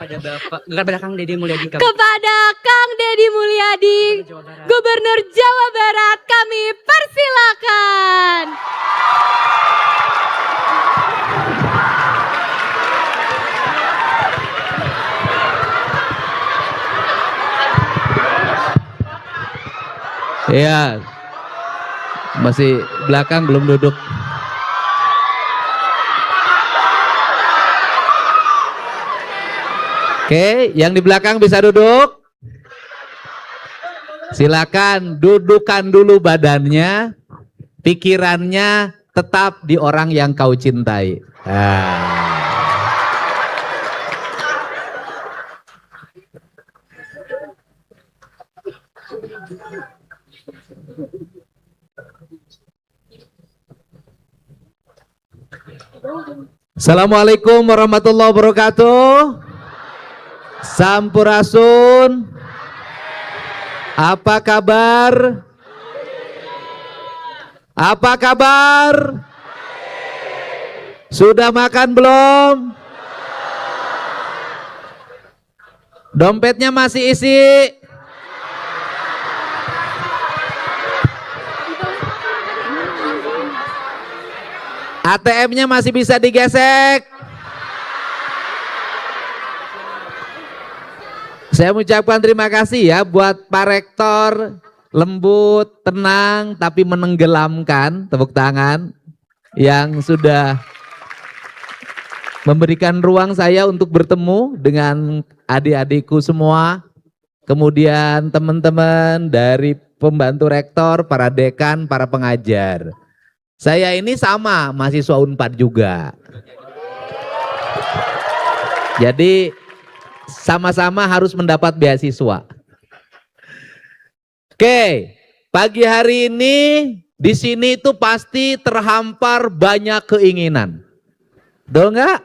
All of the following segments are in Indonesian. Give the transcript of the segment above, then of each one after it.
Kepada Kang Deddy Mulyadi, Kepada Kang Deddy Mulyadi, Gubernur Jawa Barat, kami persilakan. Ya, masih belakang belum duduk. Oke, yang di belakang bisa duduk. Silakan dudukkan dulu badannya, pikirannya tetap di orang yang kau cintai. Assalamualaikum warahmatullahi wabarakatuh. Sampurasun. Apa kabar? Apa kabar? Sudah makan belum? Dompetnya masih isi? ATM-nya masih bisa digesek? Saya mengucapkan terima kasih ya buat Pak Rektor, lembut, tenang, tapi menenggelamkan, tepuk tangan, yang sudah memberikan ruang saya untuk bertemu dengan adik-adikku semua, kemudian teman-teman dari pembantu rektor, para dekan, para pengajar. Saya ini sama, mahasiswa Unpad juga. Jadi sama-sama harus mendapat beasiswa. Oke, pagi hari ini di sini itu pasti terhampar banyak keinginan. Betul nggak?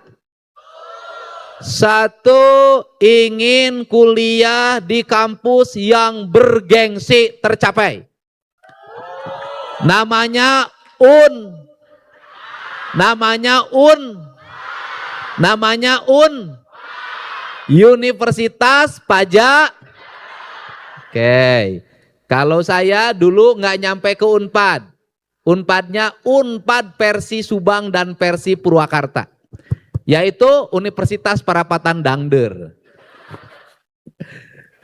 Satu, ingin kuliah di kampus yang bergengsi tercapai. Namanya Namanya Universitas Pajak. Oke, kalau saya dulu nggak nyampe ke Unpad. Unpadnya Unpad versi Subang dan versi Purwakarta. Yaitu Universitas Parapatan Dangder.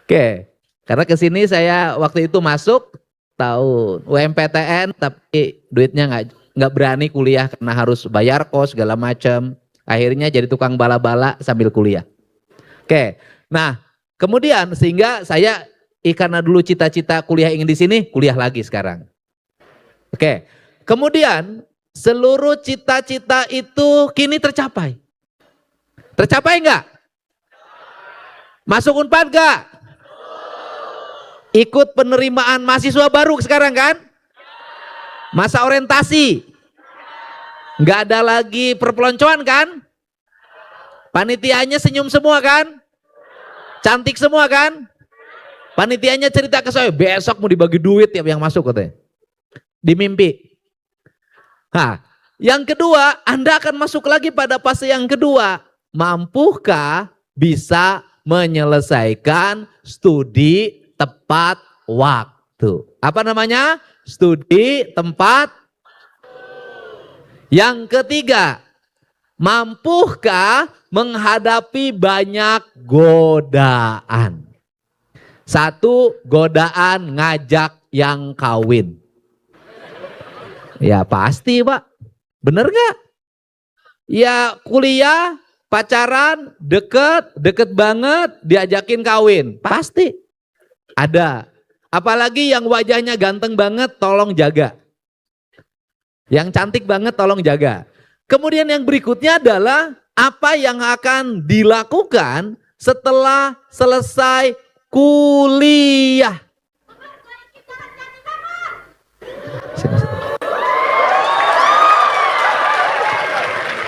Oke, karena ke sini saya waktu itu masuk tahun UMPTN, tapi duitnya nggak berani kuliah karena harus bayar kos segala macam. Akhirnya jadi tukang bala-bala sambil kuliah. Oke, nah kemudian sehingga saya karena dulu cita-cita kuliah ingin di sini, kuliah lagi sekarang. Oke, kemudian seluruh cita-cita itu kini tercapai. Tercapai nggak? Masuk Unpad nggak? Ikut penerimaan mahasiswa baru sekarang kan? Masa orientasi. Nggak ada lagi perpeloncoan kan? Panitianya senyum semua kan? Cantik semua kan? Panitianya cerita ke saya, besok mau dibagi duit tiap yang masuk katanya. Di mimpi. Nah, yang kedua, Anda akan masuk lagi pada fase yang kedua. Mampukah bisa menyelesaikan studi tepat waktu? Apa namanya? Studi tempat. Yang ketiga, mampukah menghadapi banyak godaan? Satu, godaan ngajak yang kawin. Ya pasti Pak, bener gak? Ya kuliah, pacaran, deket banget, diajakin kawin. Pasti ada. Apalagi yang wajahnya ganteng banget, tolong jaga. Yang cantik banget, tolong jaga. Kemudian yang berikutnya adalah apa yang akan dilakukan setelah selesai kuliah.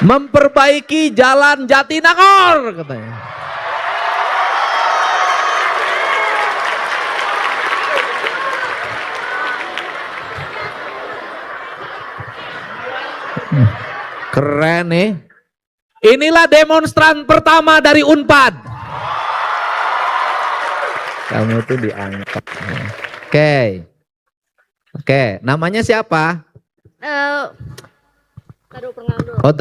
Memperbaiki jalan Jatinangor katanya. Keren nih. Inilah demonstran pertama dari Unpad. Kamu tuh diangkat. Oke. Oke, namanya siapa? Taruh pengang dulu. Oh,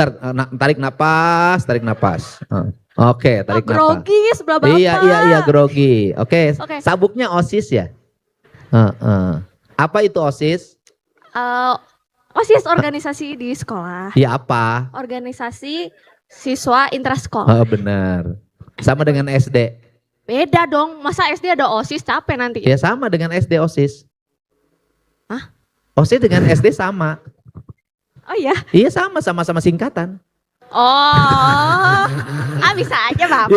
tarik napas, tarik napas. Oke, tarik napas. Grogi sebelah bapak. Iya, grogi. Oke, Oke. sabuknya OSIS ya? Apa itu OSIS? OSIS organisasi di sekolah. Ya apa? Organisasi siswa intrasekolah. Oh, benar. Sama dengan SD. Beda dong, masa SD ada OSIS capek nanti. Ya sama dengan SD OSIS. Hah? OSIS dengan SD sama. Oh iya. Iya sama-sama singkatan. Oh, bisa aja bapak.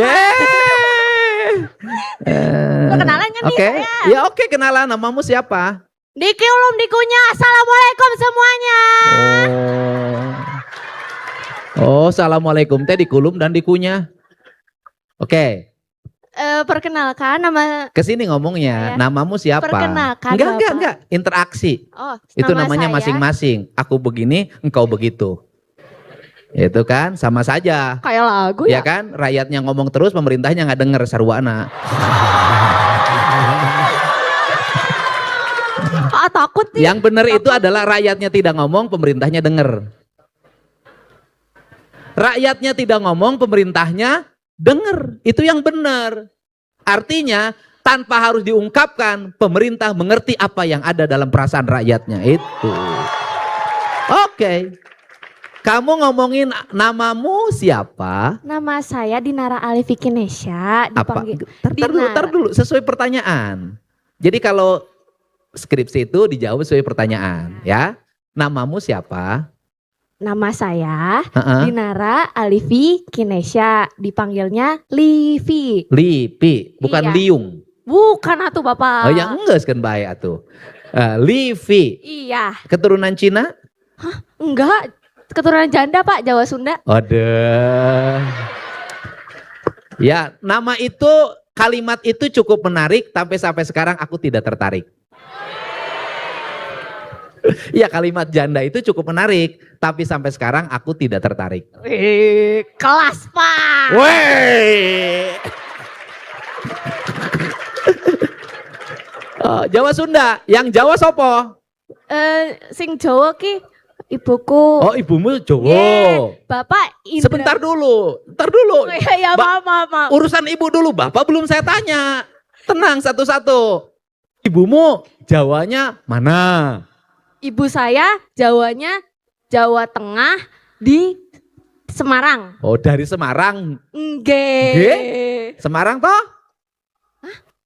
Lo kenalan kan nih Oke, saya? ya oke kenalan. Namamu siapa? Dikulum dikunya. Assalamualaikum semuanya. Oh, assalamualaikum teh dikulum dan dikunyah. Oke, Perkenalkan nama. kesini ngomongnya. Saya. Namamu siapa? Perkenalkan, Enggak. Interaksi. Oh, Itu nama namanya saya masing-masing. Aku begini, engkau begitu. Itu kan sama saja. Kayak lagu Ya ya. kan, rakyatnya ngomong terus, pemerintahnya nggak denger sarwana. Takut nih. Yang benar itu adalah rakyatnya tidak ngomong, pemerintahnya denger. Rakyatnya tidak ngomong, pemerintahnya denger. Itu yang benar. Artinya tanpa harus diungkapkan, pemerintah mengerti apa yang ada dalam perasaan rakyatnya itu. Oke. Kamu ngomongin namamu siapa? Nama saya Dinara Alifi Kinesha. Apa? Dipanggil Tar dulu, sesuai pertanyaan. Jadi kalau skripsi itu dijawab sesuai pertanyaan, ya. Namamu siapa? Nama saya Heeh. Dinara Alifi Kinesha. Dipanggilnya Livi. Lipi, bukan Iya. Liung. Bukan atuh bapak. Oh yang enggak kan baik atuh. Livi, Iya. keturunan Cina? Enggak. Keturunan janda pak, Jawa Sunda. Ada. Ya, nama itu, kalimat itu cukup menarik, tapi sampai sekarang aku tidak tertarik. Ya, kalimat janda itu cukup menarik, tapi sampai sekarang aku tidak tertarik. Kelas pak. Wey. Jawa Sunda, yang Jawa sopo? Sing Jawa ki ibuku. Oh, ibumu Jawa. Bapak Indra. Sebentar dulu, ntar dulu. Oh, ya, maaf. Urusan ibu dulu, bapak belum saya tanya. Tenang satu-satu. Ibumu Jawanya mana? Ibu saya Jawanya Jawa Tengah di Semarang. Oh, dari Semarang. Nggih. Semarang toh?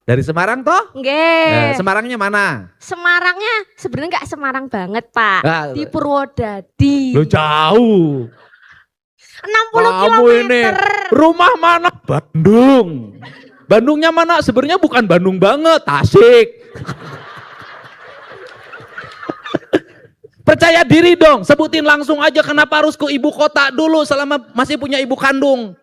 Dari Semarang toh? Nggih. Semarangnya mana? Semarangnya sebenarnya nggak Semarang banget pak. Nah, Di Purwodadi. lo jauh. 60 Kamu ini kilometer. rumah mana? Bandung. Bandungnya mana? Sebenarnya bukan Bandung banget, Tasik. Percaya diri dong, sebutin langsung aja kenapa harus ke ibu kota dulu selama masih punya ibu kandung.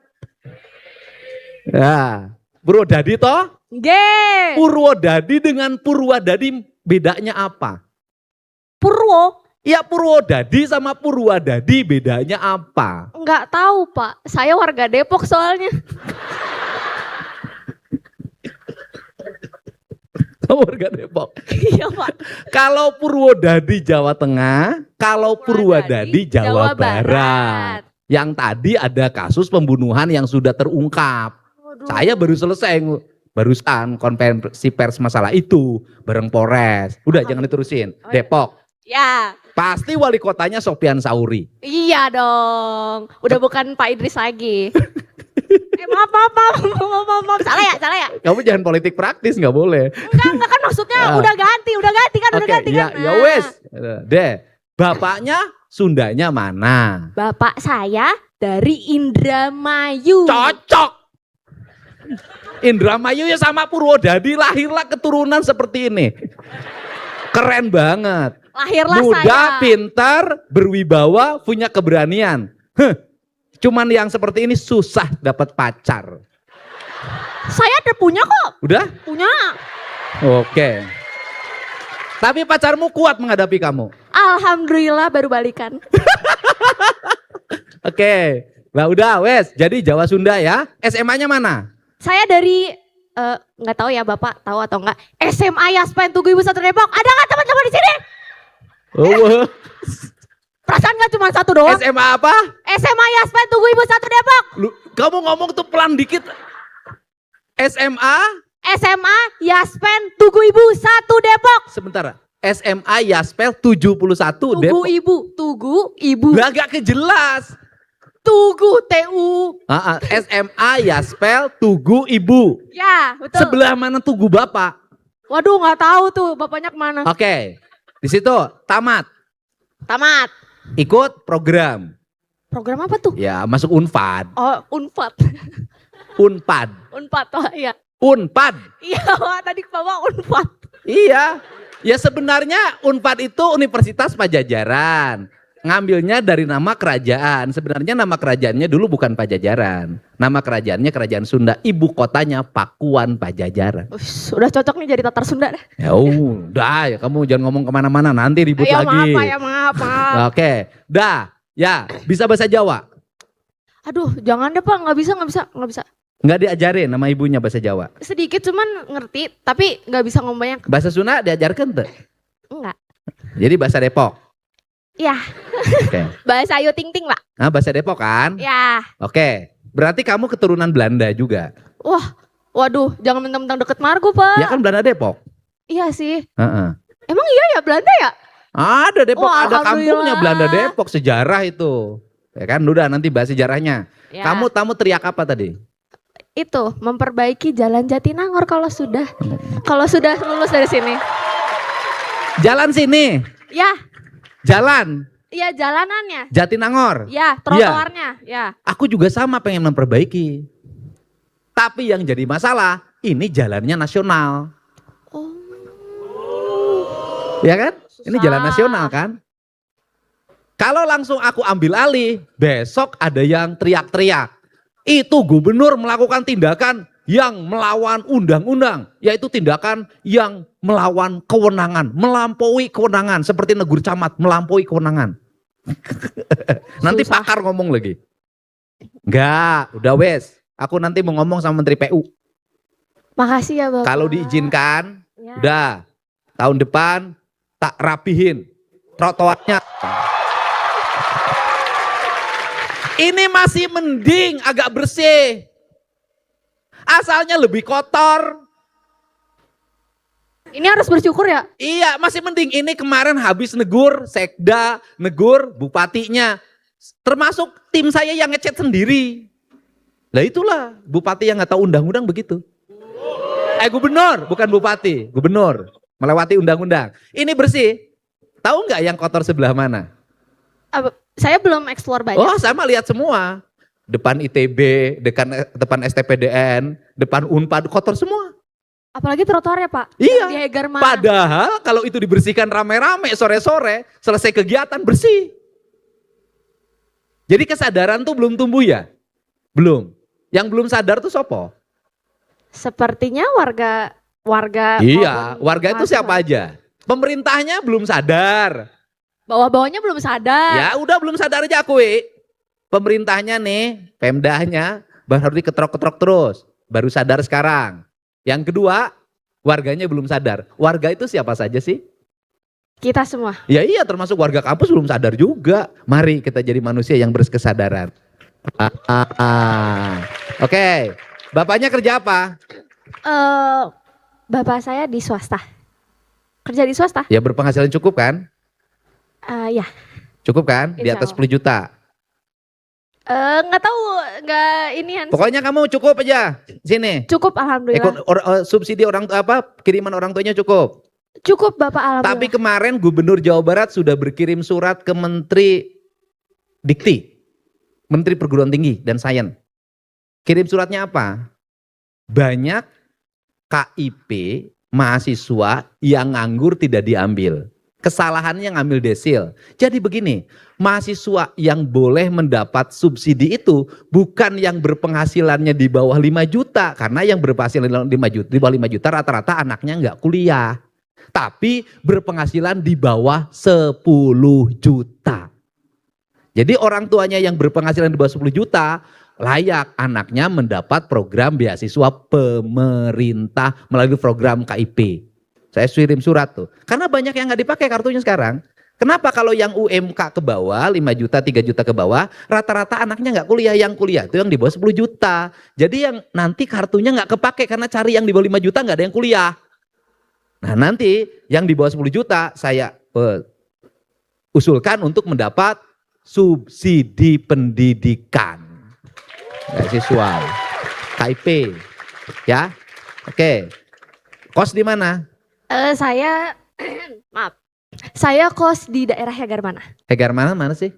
Ya, Purwodadi toh? Nggih. Purwodadi dengan Purwadadi bedanya apa? Purwo. Ya Purwodadi sama Purwadadi bedanya apa? Nggak tahu pak. Saya warga Depok soalnya. Kamu warga Depok. Iya pak. Kalau Purwodadi Jawa Tengah, kalau Purwadadi Jawa Barat. Yang tadi ada kasus pembunuhan yang sudah terungkap. Waduh. Saya baru selesai barusan konferensi pers masalah itu bareng Polres. Udah jangan diterusin. Oh, iya. Depok. Ya. Pasti wali kotanya Sofyan Sauri. Iya dong. Udah bukan Pak Idris lagi. Maaf. Salah ya. Kamu jangan politik praktis, nggak boleh. Enggak kan maksudnya udah ganti kan. Oke, ya wes. Deh, bapaknya Sundanya mana? Bapak saya dari Indramayu. Cocok. Indramayu ya sama Purwodadi, lahirlah keturunan seperti ini. Keren banget. Lahirlah Muda, saya. pintar, berwibawa, punya keberanian. Cuman yang seperti ini susah dapat pacar. Saya ada punya kok. Udah? Punya. Oke. Tapi pacarmu kuat menghadapi kamu. Alhamdulillah baru balikan. Oke. Nah udah wes, jadi Jawa Sunda ya. SMA-nya mana? Saya dari nggak tahu ya Bapak tahu atau enggak. SMA Yaspen Tugu Ibu 1 Depok. Ada nggak teman-teman di sini? Oh, Perasaan nggak cuma satu doang? SMA apa? SMA Yaspen Tugu Ibu 1 Depok. Lu, kamu ngomong tuh pelan dikit. SMA? SMA Yaspen Tugu Ibu 1 Depok. Sebentar. SMA Yaspel 71 Tugu Depok. Ibu, Tugu Ibu. Lah gak kejelas. Tugu TU. SMA Yaspel Tugu Ibu. Ya, betul. Sebelah mana Tugu Bapak? Waduh, nggak tahu tuh bapaknya kemana. Oke. Di situ tamat. Tamat. Ikut program. Program apa tuh? Ya, masuk Unpad. Oh, Unpad. Unpad. Unpad, oh iya. Unpad. Iya, Wak, tadi bawa Unpad. Iya. Ya sebenarnya Unpad itu Universitas Pajajaran. Ngambilnya dari nama kerajaan. Sebenarnya nama kerajaannya dulu bukan Pajajaran. Nama kerajaannya Kerajaan Sunda. Ibu kotanya Pakuan Pajajaran. Udah cocok nih jadi Tatar Sunda deh. Ya udah ya kamu jangan ngomong kemana-mana. Nanti ribut Ya lagi. maaf Pak, ya maaf. Oke. Dah. Ya bisa bahasa Jawa. Aduh, jangan deh Pak, nggak bisa. Nggak diajarin nama ibunya bahasa Jawa. Sedikit cuman ngerti, tapi nggak bisa ngomong banyak. Bahasa Sunda diajarkan tuh. Enggak. Jadi bahasa Depok. Ya, Oke. bahasa Ayu Ting Ting Pak. Nah, bahasa Depok kan? Ya. Oke. Berarti kamu keturunan Belanda juga. Wah, waduh, jangan mentang-mentang deket Margo Pak. Ya kan Belanda Depok. Iya sih. Heeh. Emang iya ya Belanda ya? Ada Depok, Wah, ada kampungnya alhamdulillah. Belanda Depok, sejarah itu. Ya kan, udah nanti bahas sejarahnya. Ya. Kamu teriak apa tadi? Itu memperbaiki jalan Jatinangor kalau sudah lulus dari sini. Jalan sini. Ya, Jalan iya jalanannya. Jatinangor. Ya, trotoarnya. Ya. Aku juga sama pengen memperbaiki. Tapi yang jadi masalah, ini jalannya nasional. Oh. Ya kan? Ini Susah. jalan nasional kan? Kalau langsung aku ambil alih, besok ada yang teriak-teriak. Itu gubernur melakukan tindakan yang melawan undang-undang. Yaitu tindakan yang melawan kewenangan, melampaui kewenangan. Seperti negur camat, melampaui kewenangan. Nanti Susah. pakar ngomong lagi. Enggak, udah wes. Aku nanti mau ngomong sama Menteri PU. Makasih ya Bapak. Kalau diizinkan, Ya. udah tahun depan tak rapihin trotoarnya. Ini masih mending agak bersih. Asalnya lebih kotor. Ini harus bersyukur ya. Iya, masih mending. Ini kemarin habis negur sekda, negur bupatinya. Termasuk tim saya yang ngecat sendiri. Lah itulah bupati yang nggak tahu undang-undang begitu. Gubernur, bukan bupati, gubernur melewati undang-undang. Ini bersih. Tahu nggak yang kotor sebelah mana? Saya belum explore banyak. Oh, sama lihat semua. Depan ITB, depan STPDN, depan Unpad kotor semua. Apalagi trotoarnya Pak. Iya. Di Hegar mana? Padahal kalau itu dibersihkan rame-rame sore-sore, selesai kegiatan bersih. Jadi kesadaran tuh belum tumbuh ya? Belum. Yang belum sadar tuh sopo? Sepertinya warga Iya, maupun warga itu siapa mahasiswa. aja? Pemerintahnya belum sadar. Bawah-bawahnya belum sadar. Ya udah belum sadar aja akui. Pemerintahnya nih, Pemdanya baru diketrok-ketrok terus. Baru sadar sekarang. Yang kedua, warganya belum sadar. Warga itu siapa saja sih? Kita semua. Ya iya, termasuk warga kampus belum sadar juga. Mari kita jadi manusia yang berkesadaran. Oke, bapaknya kerja apa? Bapak saya di swasta. Kerja di swasta? Ya berpenghasilan cukup kan? Ya. Cukup kan? Di atas Insya 10 juta. Nggak tahu, nggak inian. Pokoknya kamu cukup aja. Sini. Cukup alhamdulillah. Subsidi orang kiriman orang tuanya cukup. Cukup Bapak alhamdulillah. Tapi kemarin Gubernur Jawa Barat sudah berkirim surat ke Menteri Dikti, Menteri Perguruan Tinggi dan Sains. Kirim suratnya apa? Banyak KIP mahasiswa yang nganggur tidak diambil. Kesalahannya ngambil desil. Jadi begini, mahasiswa yang boleh mendapat subsidi itu bukan yang berpenghasilannya di bawah 5 juta. Karena yang berpenghasilan 5 juta, di bawah 5 juta rata-rata anaknya nggak kuliah. Tapi berpenghasilan di bawah 10 juta. Jadi orang tuanya yang berpenghasilan di bawah 10 juta layak anaknya mendapat program beasiswa pemerintah melalui program KIP. Saya kirim surat tuh. Karena banyak yang nggak dipakai kartunya sekarang. Kenapa kalau yang UMK ke bawah 5 juta, 3 juta ke bawah, rata-rata anaknya nggak kuliah, yang kuliah itu yang di bawah 10 juta. Jadi yang nanti kartunya nggak kepake karena cari yang di bawah 5 juta nggak ada yang kuliah. Nah nanti yang di bawah 10 juta saya usulkan untuk mendapat subsidi pendidikan. Beasiswa, KIP, ya. Oke, kos di mana? Saya, maaf. Saya kos di daerah Hegar mana? Hegar mana sih?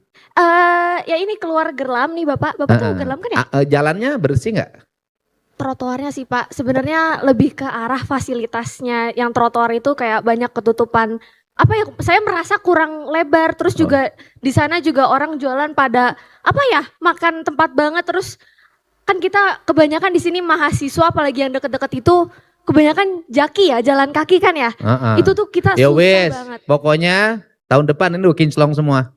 Ya ini keluar Gerlam nih Bapak. Bapak tuh Gerlam kan ya? Jalannya bersih nggak? Trotoarnya sih Pak, sebenarnya lebih ke arah fasilitasnya. Yang trotoar itu kayak banyak ketutupan. Apa ya? Saya merasa kurang lebar. Terus juga di sana juga orang jualan pada apa ya? Makan tempat banget. Terus kan kita kebanyakan di sini mahasiswa, apalagi yang deket-deket itu. Kebanyakan jaki ya, jalan kaki kan ya. Itu tuh kita ya susah wes, banget. pokoknya tahun depan ini kinclong semua.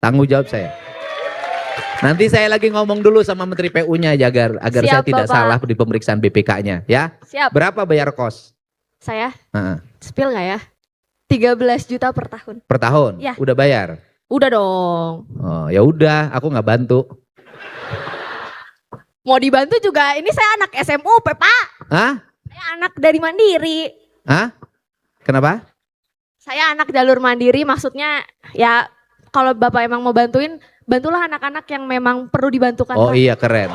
Tanggung jawab saya. Nanti saya lagi ngomong dulu sama Menteri PU-nya agar Siap, saya tidak Bapak. salah di pemeriksaan BPK-nya ya. Siap. Berapa bayar kos? Saya spill nggak ya? 13 juta per tahun. Per tahun? Ya. Udah bayar? Udah dong. Oh, ya udah, aku nggak bantu. Mau dibantu juga, ini saya anak SMUP Pak. Hah? Saya anak dari Mandiri. Hah? Kenapa? Saya anak jalur Mandiri, maksudnya ya kalau Bapak emang mau bantuin, bantulah anak-anak yang memang perlu dibantukan. Oh Pak. iya, keren.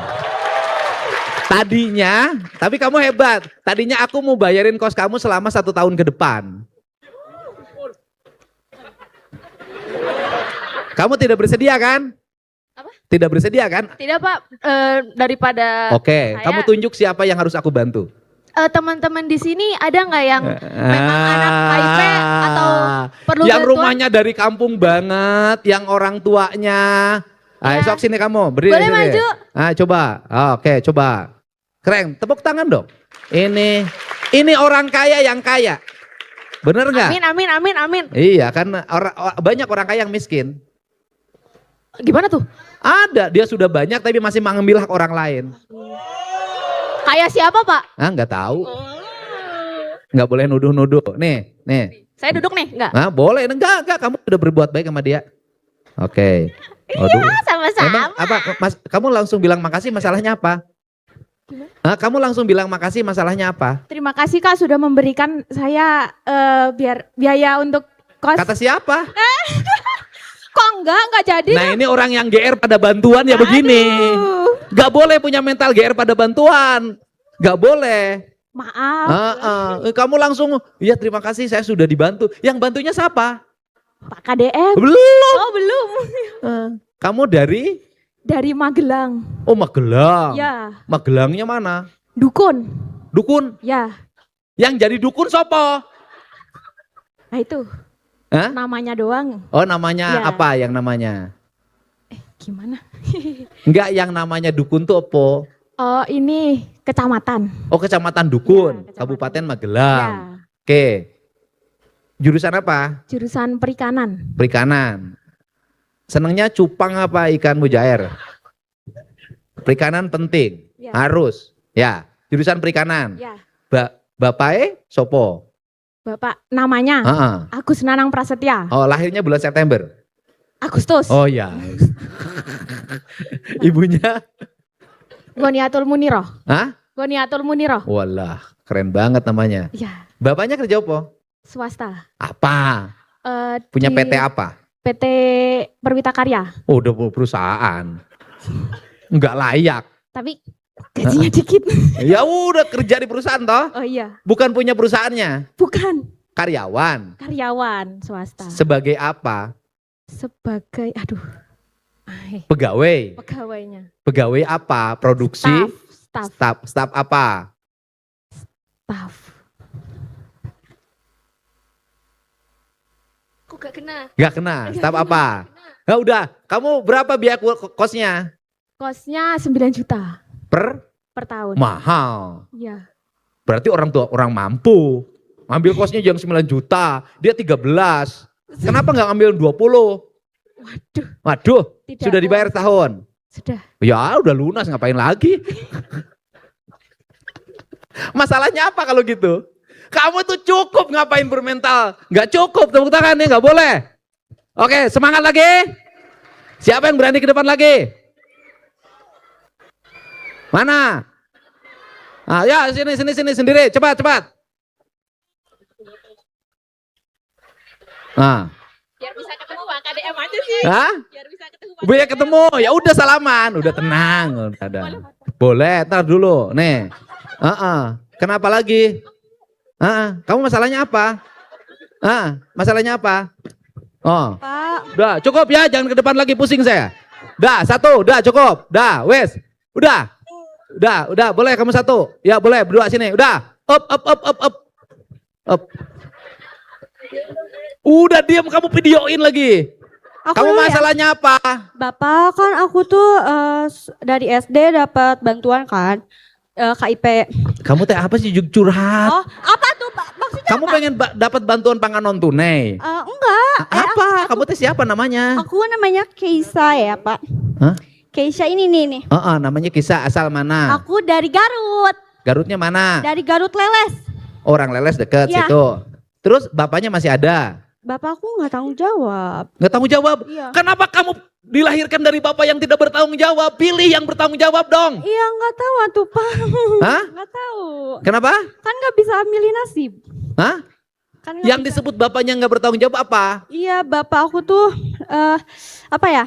Tadinya, tapi kamu hebat. Tadinya aku mau bayarin kos kamu selama 1 tahun ke depan. Kamu tidak bersedia kan? Apa? Tidak bersedia kan? Tidak Pak, daripada Oke, saya- kamu tunjuk siapa yang harus aku bantu. teman-teman di sini ada nggak yang memang anak KIP atau perlu yang bantuan? rumahnya dari kampung banget, yang orang tuanya. Ya. Sok sini kamu, berdiri. Boleh sini. maju? Coba. Oke, coba. Keren, tepuk tangan dong. Ini orang kaya yang kaya. Bener nggak? Amin. Iya, kan banyak orang kaya yang miskin. Gimana tuh? Ada, dia sudah banyak tapi masih mengambil hak orang lain. Kayak siapa Pak? Nggak tahu. Nggak boleh nuduh-nuduh. Nih. Saya duduk nih, enggak? Boleh. Enggak. Kamu udah berbuat baik sama dia. Oke. Iya, sama-sama. Emang apa, Mas, kamu langsung bilang makasih, masalahnya apa? Kamu langsung bilang makasih, masalahnya apa? Terima kasih Kak sudah memberikan saya biaya untuk kos. Kata siapa? Kok enggak jadi? Nah ini orang yang GR pada bantuan ya begini. Gak boleh punya mental GR pada bantuan. Gak boleh. Maaf. Kamu langsung, ya terima kasih saya sudah dibantu. Yang bantunya siapa? Pak KDM. Belum. Oh belum. Kamu dari? Dari Magelang. Oh Magelang. Ya. Magelangnya mana? Dukun. Dukun. Ya. Yang jadi dukun sopo? Nah itu. Hah? Namanya doang. Oh namanya Ya. apa yang namanya? Gimana? Enggak, yang namanya dukun tuh apa? Oh ini kecamatan. Oh Kecamatan Dukun, Ya, Kecamatan. Kabupaten Magelang. Ya. Oke. Jurusan apa? Jurusan perikanan. Perikanan. Senangnya cupang apa ikan mujair? Perikanan penting, Ya. harus. Ya, jurusan perikanan. Ya. Bapaknya sopo? Bapak namanya Heeh. Agus Nanang Prasetya. Oh, lahirnya bulan September. Agustus. Oh ya. Ibunya? Goniatul Muniroh. Hah? Goniatul Muniroh. Walah, keren banget namanya. Ya. Bapaknya kerja apa? Swasta. Apa? Punya Di PT apa? PT Perwita Karya. Oh, udah perusahaan. Enggak layak. Tapi gajinya dikit. Ya udah kerja di perusahaan toh? Oh iya. Bukan punya perusahaannya. Bukan. Karyawan. Karyawan swasta. Sebagai apa? Sebagai Pegawai. pegawainya. Pegawai apa? Produksi? Staff. Staff apa? Kok gak kena? Gak kena. Staff apa? Nah udah. Kamu berapa biaya kosnya? Kosnya 9 juta Per tahun. mahal. Iya. Berarti orang tua orang mampu. Ngambil kosnya yang 9 juta. Dia 13. Kenapa nggak ngambil 20? Waduh. Waduh. Tidak Sudah dibayar puas. tahun. Sudah. Ya udah lunas, ngapain lagi? Masalahnya apa kalau gitu? Kamu tuh cukup ngapain bermental? Nggak cukup, tepuk tangan nih, nggak boleh. Oke, semangat lagi. Siapa yang berani ke depan lagi? Mana? Ah, ya sini sendiri, cepat. Nah. Biar bisa ketemu Bang KDM aja sih. Hah? Biar bisa ketemu Biar ketemu, ya udah salaman, udah tenang, udah ada. Boleh, ntar dulu, nih. Kenapa lagi? Kamu masalahnya apa? Masalahnya apa? Oh, Pak. udah cukup ya, jangan ke depan lagi, pusing saya. Dah, satu, udah cukup, dah, wes, udah, boleh kamu satu, ya boleh berdua sini, udah, up. Udah diam, kamu videoin lagi. Kamu dulu ya. masalahnya apa? Bapak, kan aku tuh dari SD dapat bantuan kan, KIP. Kamu teh apa sih curhat? Oh, apa tuh Pak? Maksudnya Kamu apa? pengen dapat bantuan pangan non tunai? Enggak. Apa? Kamu teh siapa namanya? Aku namanya Keisha ya Pak. Hah? Keisha ini nih. Namanya Kisah, asal mana? Aku dari Garut. Garutnya mana? Dari Garut Leles. Orang Leles deket Iya. situ. Terus bapaknya masih ada? Bapakku nggak tanggung jawab. Nggak tanggung jawab? Iya. Kenapa kamu dilahirkan dari bapak yang tidak bertanggung jawab? Pilih yang bertanggung jawab dong. Iya nggak tahu tuh Pak. Hah? Nggak tahu. Kenapa? Kan nggak bisa milih nasib. Hah? Kan nggak Yang bisa. disebut bapaknya nggak bertanggung jawab apa? Iya bapak aku tuh apa ya?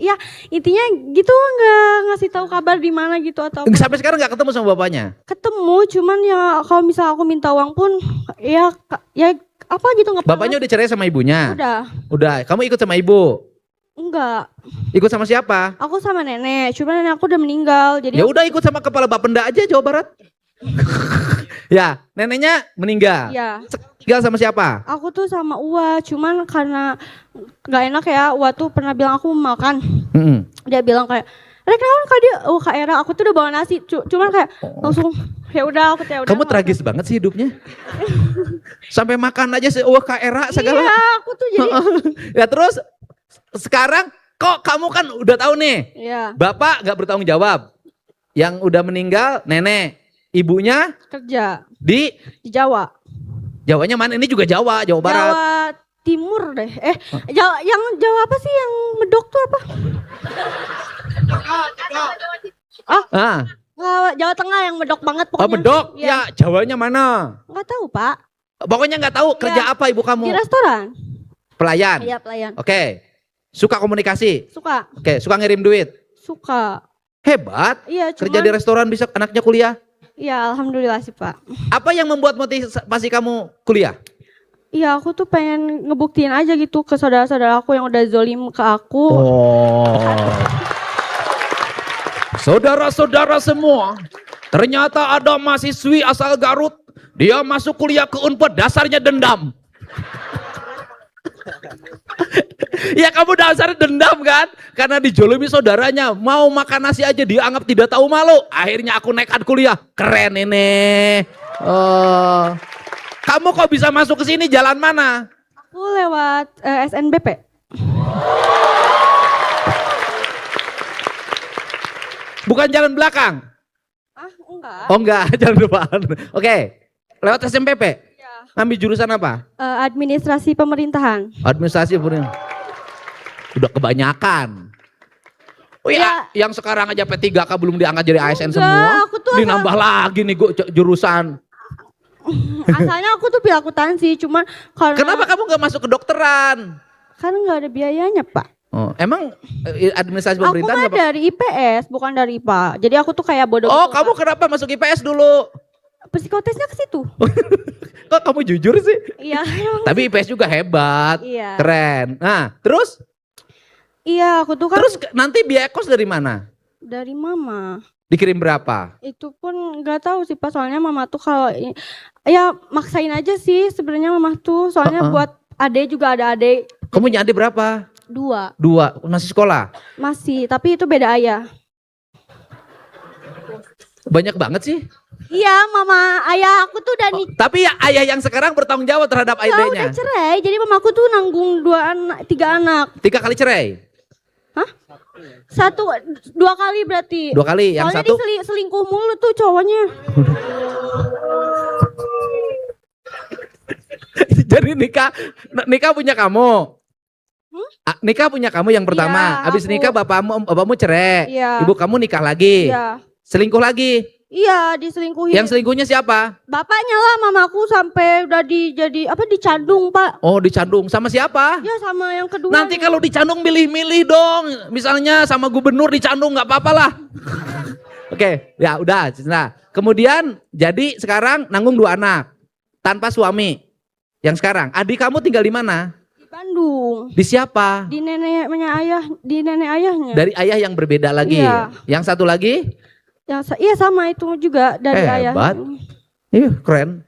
Ya intinya gitu nggak ngasih tahu kabar di mana gitu atau apa. Sampai sekarang nggak ketemu sama bapaknya? Ketemu cuman ya kalau misal aku minta uang pun ya apa gitu nggak pernah. Bapaknya udah cerai sama ibunya? Udah. Kamu ikut sama ibu? Enggak. Ikut sama siapa? Aku sama nenek, cuman nenek aku udah meninggal. Jadi Ya udah ikut sama kepala Bapenda aja Jawa Barat. Ya, neneknya meninggal. ya, Tinggal sama siapa? aku tuh sama Uwa, cuman karena nggak enak ya, Uwa tuh pernah bilang aku mau makan. Dia bilang kayak, "Rek naon Kak dia?" Oh, Kak Era, aku tuh udah bawa nasi, cuman kayak langsung ya udah aku ya udah. Kamu tragis banget sih hidupnya. Sampai makan aja Kak Era segala. Iya, aku tuh jadi Ya terus sekarang kok kamu kan udah tahu nih. ya Bapak nggak bertanggung jawab. Yang udah meninggal nenek. Ibunya kerja di di Jawa. Jawanya mana? Ini juga Jawa Barat. Jawa Timur deh. Jawa apa sih yang medok tuh apa? Jawa Tengah yang medok banget Oh pokoknya. Medok? Iya. Ya Jawanya mana? Nggak tahu Pak. Pokoknya nggak tahu kerja apa ibu Di kamu? restoran. Pelayan. Iya pelayan. Oke. Suka komunikasi. Suka. Oke, suka ngirim duit. Suka. Hebat. Iya Kerja di cuman. restoran bisa anaknya kuliah. Iya alhamdulillah sih Pak. Apa yang membuat motivasi kamu kuliah? Iya aku tuh pengen ngebuktiin aja gitu ke saudara-saudara aku yang udah zolim ke aku. Oh. Saudara-saudara semua, ternyata ada mahasiswi asal Garut. Dia masuk kuliah ke Unpad, dasarnya dendam. Ya kamu dasarnya dendam kan? Karena dijolimi saudaranya, mau makan nasi aja dianggap tidak tahu malu. Akhirnya aku nekat kuliah. Keren ini. Kamu kok bisa masuk ke sini jalan mana? Aku lewat SNBP. Bukan jalan belakang? Enggak. Oh enggak, jalan depan. Oke, lewat SMPP? Iya. Ambil jurusan apa? Administrasi pemerintahan. Administrasi pemerintahan. Udah kebanyakan. Oh ya, yang sekarang aja P3K belum diangkat jadi ASN Enggak, semua. aku tuh Dinambah lagi nih jurusan. Asalnya aku tuh pilih akuntansi, cuman karena Kenapa kamu nggak masuk kedokteran? kan nggak ada biayanya Pak. Oh, emang administrasi Aku pemerintahan mah nggak dari IPS, bukan dari IPA. Jadi aku tuh kayak bodoh. Oh, gitu, kamu Pak. kenapa masuk IPS dulu? Psikotesnya ke situ. Kok kamu jujur sih? Iya. Tapi IPS juga hebat. Iya. Keren. Nah, terus Iya, aku tuh kan nanti biaya kos dari mana? dari mama. Dikirim berapa? Itu pun nggak tahu sih Pak, soalnya mama tuh kalau ya maksain aja sih sebenarnya mama tuh, soalnya buat adek juga ada adek Kamu punya adik berapa? 2 2. Masih sekolah? masih, tapi itu beda ayah. Banyak banget sih. Iya, mama ayah aku tuh udah Tapi ya ayah yang sekarang bertanggung jawab terhadap adiknya. udah cerai, jadi mamaku tuh nanggung 3 anak. 3 kali cerai? Hah? Dua kali berarti. 2 kali, yang Soalnya satu selingkuh mulu tuh cowoknya. jadi nikah punya kamu. Nikah punya kamu yang pertama. Iya, Habis aku. nikah bapakmu cerai. Iya. Ibu kamu nikah lagi. Iya. Selingkuh lagi. Iya, diselingkuhin. Yang selingkuhnya siapa? Bapaknya lah, mamaku sampai udah dicandung, Pak. Oh, dicandung sama siapa? Ya sama yang kedua. Nanti kalau dicandung milih-milih dong. Misalnya sama gubernur dicandung nggak apa-apa lah. Oke, ya udah. Nah, kemudian jadi sekarang nanggung 2 anak tanpa suami. Yang sekarang, adik kamu tinggal di mana? Di Bandung. Di siapa? Di nenek ayahnya. Dari ayah yang berbeda lagi. Iya. Yang satu lagi? Iya sama itu juga dari ayah. Hebat. Iya, keren.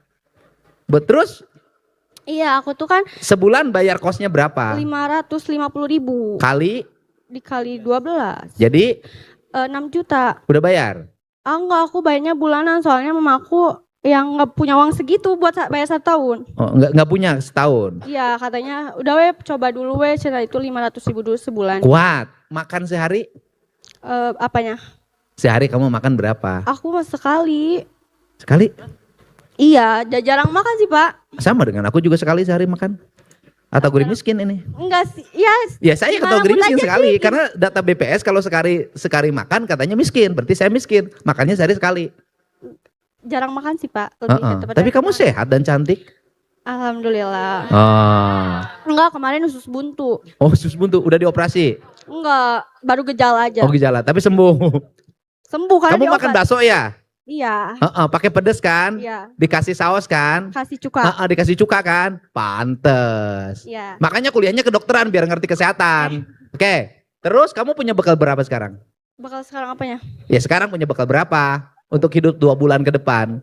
Terus Iya, aku tuh kan sebulan bayar kosnya berapa? 550.000 Kali, dikali 12. jadi 6 juta. udah bayar. Enggak, aku bayarnya bulanan soalnya mamaku yang nggak punya uang segitu buat bayar 1 tahun. Oh, nggak punya setahun. Iya, katanya udah coba dulu cina itu 500.000 dulu sebulan. Kuat. Makan sehari? Apanya? Sehari kamu makan berapa? Aku mah sekali. Sekali? Iya, jarang makan sih, Pak. Sama dengan aku juga sekali sehari makan. Kategori miskin ini. Enggak sih. Ya, Ya saya kategori Malamut miskin aja sekali. sih. Karena data BPS kalau sekali makan katanya miskin. Berarti saya miskin. Makannya sehari sekali. jarang makan sih, Pak. Lebih ke tepatnya Tapi kamu makan. sehat dan cantik. Alhamdulillah. Oh, Enggak, kemarin usus buntu. sus buntu udah dioperasi. Enggak, baru gejala aja. Oh gejala, tapi sembuh. Sembuh kan Kamu makan bakso ya? Iya, Pakai pedes kan? iya. Dikasih saus kan? Kasih cuka. Dikasih cuka kan? Pantes. Iya. Makanya kuliahnya kedokteran biar ngerti kesehatan. Oke. Terus kamu punya bekal berapa sekarang? Bakal sekarang apanya? Ya sekarang punya bekal berapa? Untuk hidup 2 bulan ke depan.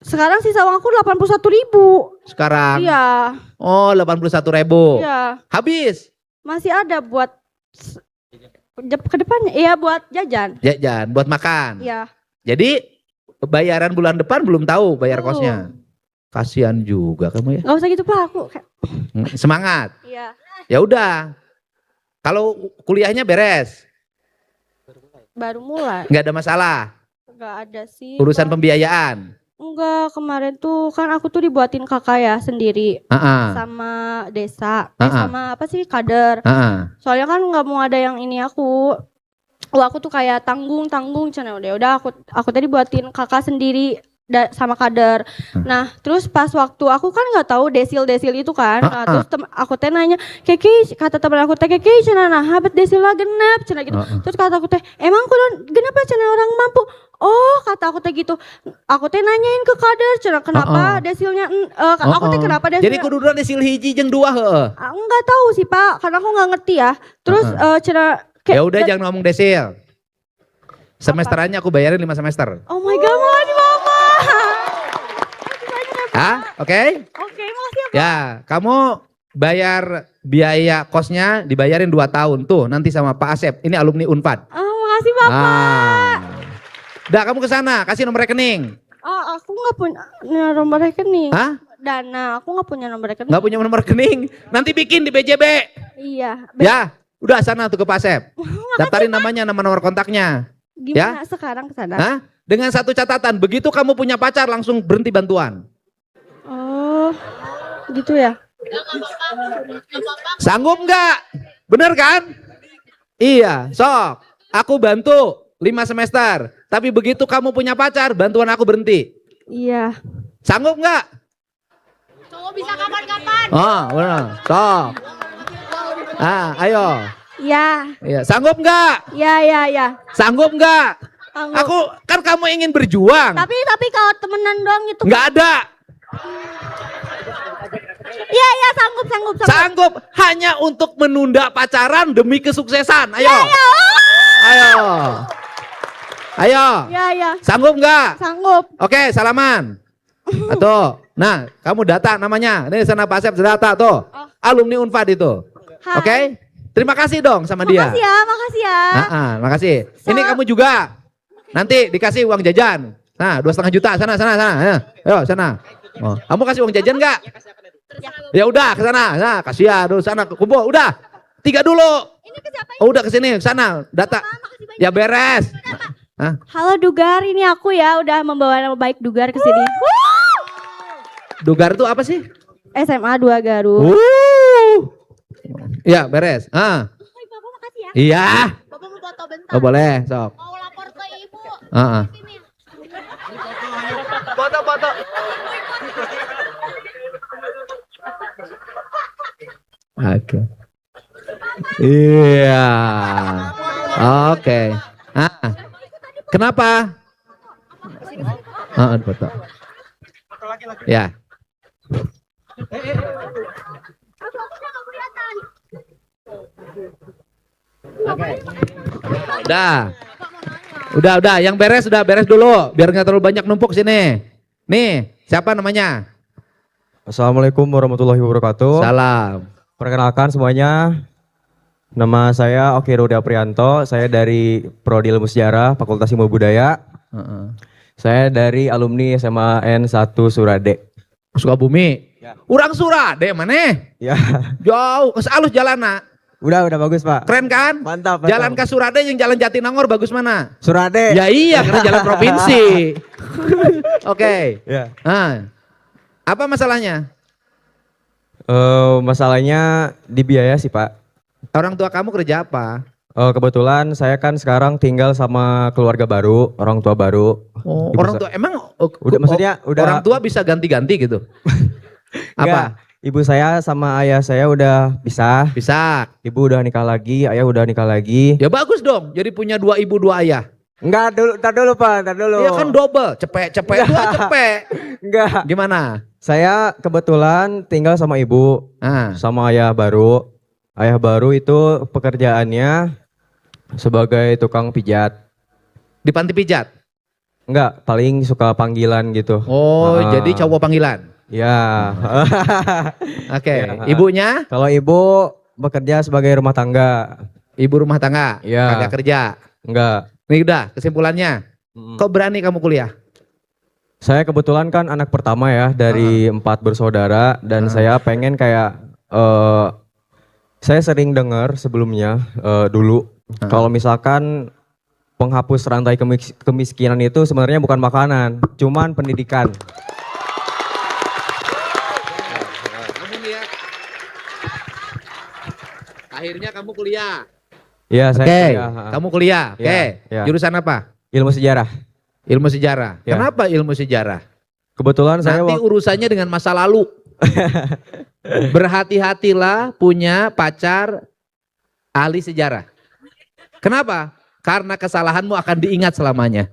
Sekarang sisa uangku 81.000. Sekarang. Iya, Oh 81.000. iya. Habis. Masih ada buat ke depannya. Iya, buat jajan. Jajan buat makan. Iya. Jadi bayaran bulan depan belum tahu bayar Belum. kosnya. Kasihan juga kamu ya. Enggak usah gitu, Pak. Aku Semangat. iya, Ya udah. Kalau kuliahnya beres, baru mulai. nggak ada masalah. Enggak ada sih. Urusan Pak. pembiayaan. Enggak, kemarin tuh kan aku tuh dibuatin kakak ya sendiri sama desa, sama apa sih kader. Soalnya kan nggak mau ada yang ini aku. Wah, aku tuh kayak tanggung cina udah aku tadi buatin kakak sendiri sama kader. Nah, terus pas waktu aku kan nggak tahu desil itu kan. Nah, terus aku teh nanya, "Keke," kata teman aku teh, "Keke cina nah habet desil lah genep," cina gitu. Terus kata aku teh, "Emang kudu genep cina orang mampu?" Oh, kata aku teh gitu. Aku teh nanyain ke kader cina kenapa desilnya aku teh kenapa desilnya. Jadi kudu desil hiji jeung 2 heueuh. Enggak tahu sih, Pak, karena aku nggak ngerti ya. Terus cina Ya udah jangan ngomong desil. Semesterannya aku bayarin 5 semester. Oh my god, makasih Mama. Oke? Oke, makasih ya, Pak. Ya, kamu bayar biaya kosnya dibayarin 2 tahun tuh nanti sama Pak Asep. Ini alumni Unpad. Makasih Bapak. Udah kamu ke sana, kasih nomor rekening. Aku nggak punya nomor rekening. Hah? Dana, aku nggak punya nomor rekening. Nggak punya nomor rekening? Nanti bikin di BJB. Iya. Ya, udah sana tuh ke Pak Asep. Daftarin namanya, nama nomor kontaknya. Gimana sekarang ke sana? Hah? Dengan satu catatan, begitu kamu punya pacar langsung berhenti bantuan. Oh, gitu ya. Sanggup nggak? Bener kan? Iya, sok. Aku bantu 5 semester. Tapi begitu kamu punya pacar, bantuan aku berhenti. Iya. Sanggup nggak? Cowok bisa kapan-kapan. Oh, bener. Sok. Ayo. Iya. Iya, sanggup nggak? Iya. Sanggup nggak? Sanggup. Aku kan kamu ingin berjuang. Tapi kalau temenan doang itu. Nggak ada. Iya, sanggup. Sanggup hanya untuk menunda pacaran demi kesuksesan. Ayo. Ayo. Iya. Sanggup nggak? Sanggup. Oke, salaman. Tuh. Nah, kamu data namanya. Ini sana Pak Asep data tuh. Alumni Unpad itu. Hai. Oke? Terima kasih dong sama dia. Makasih ya. Makasih. Ini kamu juga. Nanti dikasih uang jajan. Nah, 2,5 juta sana. Ayo, sana. Oh, kamu kasih uang jajan nggak? Ya udah ke sana. Nah, kasih ya dulu sana kumpul. Udah. 3 dulu. Oh, udah kesini, sana, data. Ya beres. Hah? Halo Dugar, ini aku ya udah membawa nama baik Dugar ke sini. Dugar itu apa sih? SMA 2 Garut. Ya beres. Ah. Bapak makasih ya. Iya. Bapak mau foto bentar. Oh boleh, sok. Mau lapor ke ibu. Sini. Foto. Oke. Iya. Oke. Kenapa? Foto. Ya. Oke. Udah. Yang beres udah beres dulu, biar nggak terlalu banyak numpuk sini. Nih, siapa namanya? Assalamualaikum warahmatullahi wabarakatuh. Salam. Perkenalkan semuanya, nama saya Oki Rudi Aprianto. Saya dari Prodi Ilmu Sejarah, Fakultas Ilmu Budaya. Saya dari alumni SMA N1 Surade. Sukabumi. Ya. Urang Surade mana? Ya, Jauh, alus jalan. udah bagus Pak. Keren kan? Mantap. Jalan ke Surade yang jalan Jatinangor bagus mana? Surade. Ya iya, karena jalan provinsi. Oke. Ya. Apa masalahnya? Masalahnya di biaya sih Pak. Orang tua kamu kerja apa? Kebetulan saya kan sekarang tinggal sama keluarga baru, orang tua baru. Oh, Ibu orang sa- tua emang Udah, maksudnya udah. orang tua bisa ganti-ganti gitu. Apa? Enggak, ibu saya sama ayah saya udah pisah. Bisa. Ibu udah nikah lagi, ayah udah nikah lagi. Ya bagus dong. Jadi punya 2 ibu 2 ayah. Enggak, tar dulu Pak, tar dulu. Iya kan double, cepet, 2 cepet. Enggak. Gimana? Saya kebetulan tinggal sama ibu, sama ayah baru. Ayah baru itu pekerjaannya sebagai tukang pijat. Di panti pijat? Enggak, paling suka panggilan gitu. Oh, jadi cowok panggilan. Ya. Oke, Ya. ibunya? Kalau ibu bekerja sebagai rumah tangga. Ibu rumah tangga, Iya. kagak kerja. Enggak. Nih udah, kesimpulannya. Kok berani kamu kuliah? Saya kebetulan kan anak pertama ya dari 4 bersaudara dan saya pengen kayak saya sering dengar sebelumnya dulu kalau misalkan penghapus rantai kemiskinan itu sebenarnya bukan makanan, cuman pendidikan. Kamu lihat. Akhirnya kamu kuliah. Iya, saya Oke, kuliah. kamu kuliah. Iya, Oke, iya. jurusan apa? Ilmu sejarah. Ilmu sejarah. Ya. Kenapa ilmu sejarah? Kebetulan saya Nanti urusannya dengan masa lalu. Berhati-hatilah punya pacar ahli sejarah. Kenapa? Karena kesalahanmu akan diingat selamanya.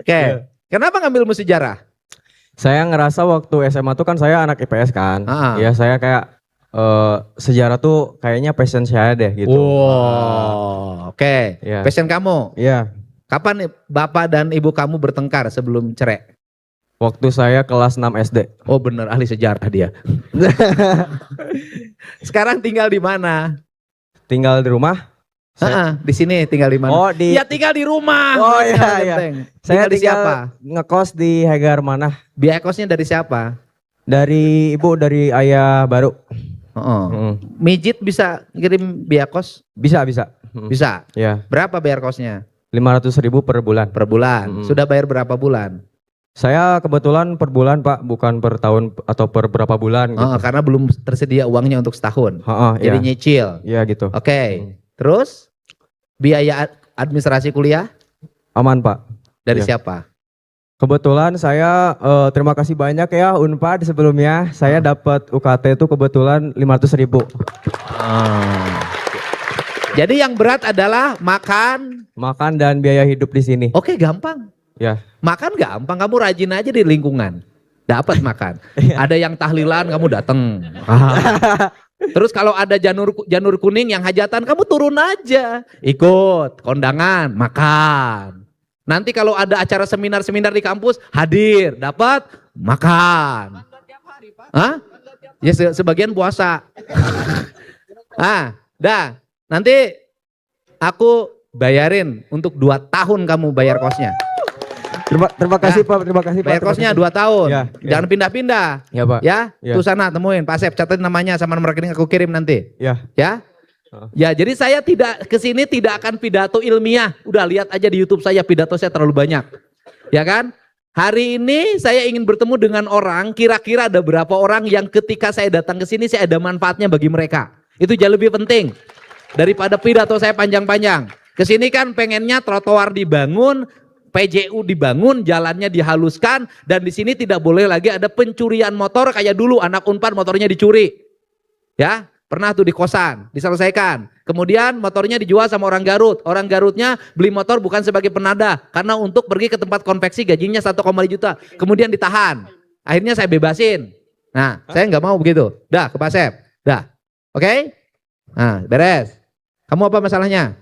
Oke, kenapa ngambil ilmu sejarah? saya ngerasa waktu SMA tuh kan saya anak IPS kan. Ya saya kayak sejarah tuh kayaknya passion saya deh gitu. Wow, oke. Iya. Passion kamu. Iya. Kapan nih bapak dan ibu kamu bertengkar sebelum cerai? Waktu saya kelas 6 SD. Oh bener, ahli sejarah dia. Sekarang tinggal di mana? Tinggal di rumah. Di sini tinggal di mana? Oh, di Ya tinggal di rumah. Oh, Makanya iya, iya. genteng. Saya Tinggal di siapa? ngekos di Hegar Manah. Biaya kosnya dari siapa? Dari ibu, dari ayah baru. Mijit bisa kirim biaya kos? Bisa. Bisa. Ya, Berapa bayar kosnya? 500.000 per bulan. Per bulan. Sudah bayar berapa bulan? Saya kebetulan per bulan Pak, bukan per tahun atau per berapa bulan gitu. Karena belum tersedia uangnya untuk setahun. Jadi iya. nyicil. Iya gitu. Oke. Terus biaya administrasi kuliah Aman Pak. dari Iya. siapa? Kebetulan saya terima kasih banyak ya Unpad sebelumnya. Saya dapat UKT itu kebetulan 500.000. Jadi yang berat adalah makan. Makan dan biaya hidup di sini. Oke, gampang. Ya. Makan gampang, kamu rajin aja di lingkungan. Dapat makan. Ada yang tahlilan, kamu datang. Terus kalau ada janur kuning yang hajatan, kamu turun aja. Ikut, kondangan, makan. Nanti kalau ada acara seminar-seminar di kampus, hadir, dapat, makan. Hah? Ya sebagian puasa. Dah. Nanti aku bayarin untuk 2 tahun kamu bayar kosnya. Terima kasih Pak, terima kasih Pak. Bayar kosnya 2 tahun. Ya, Jangan pindah-pindah. Ya Pak. Ya, Ya. tuh sana temuin Pak Asep, catat namanya sama nomor rekening aku kirim nanti. Ya. Ya. Ya, jadi saya tidak kesini tidak akan pidato ilmiah. Udah lihat aja di YouTube saya, pidato saya terlalu banyak. Ya kan? Hari ini saya ingin bertemu dengan orang, kira-kira ada berapa orang yang ketika saya datang ke sini saya ada manfaatnya bagi mereka. Itu jauh lebih penting daripada pidato saya panjang-panjang. Kesini kan pengennya trotoar dibangun, PJU dibangun, jalannya dihaluskan, dan di sini tidak boleh lagi ada pencurian motor kayak dulu anak Unpad motornya dicuri. Ya, pernah tuh di kosan, diselesaikan. Kemudian motornya dijual sama orang Garut. Orang Garutnya beli motor bukan sebagai penada, karena untuk pergi ke tempat konveksi gajinya 1,5 juta. Kemudian ditahan. Akhirnya saya bebasin. Nah, saya nggak mau begitu. Dah, ke Pak Sep. Dah. Oke? Nah, beres. Kamu apa masalahnya?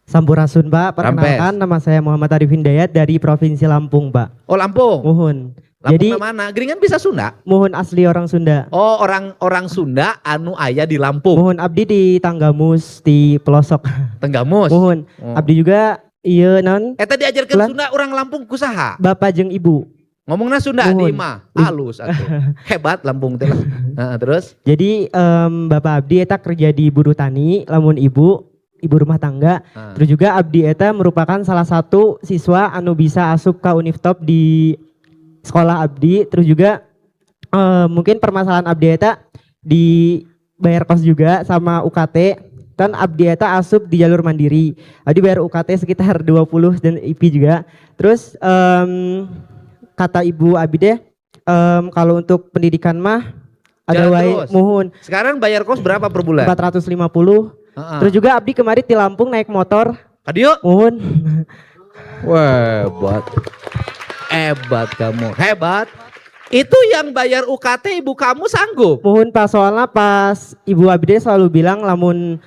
Sampurasun, Pak. Perkenalkan, nama saya Muhammad Arif Hidayat dari Provinsi Lampung, Pak. Oh, Lampung. Mohon. Lampung Jadi mana? Geringan bisa Sunda? mohon asli orang Sunda. Oh, orang Sunda anu aya di Lampung. Mohon abdi di Tanggamus di pelosok. Tenggamus. Mohon. Oh. Abdi juga iya non Tadi ajarkan Ulan. Sunda orang Lampung kusaha. Bapak jeung Ibu. Ngomongnya Sunda Mohon. di imah. Halus atuh. Hebat Lampung teh. Nah, terus Jadi Bapak abdi eta kerja di buruh tani, lamun ibu rumah tangga. Nah. Terus juga abdi eta merupakan salah satu siswa anu bisa asup ke Uniftop di sekolah abdi. Terus juga mungkin permasalahan abdi eta di bayar kos juga sama UKT. Kan abdi eta asup di jalur mandiri. Abdi bayar UKT sekitar 20 dan IP juga. Terus kata ibu abdi deh kalau untuk pendidikan mah ada Jalan wae terus. mohon sekarang bayar kos berapa per bulan? 450. Heeh. Terus juga abdi kemarin di Lampung naik motor. Adio. Mohon. Wah, hebat kamu. Hebat. Itu yang bayar UKT ibu kamu sanggup. Mohon Pak, soalnya pas ibu abdi selalu bilang lamun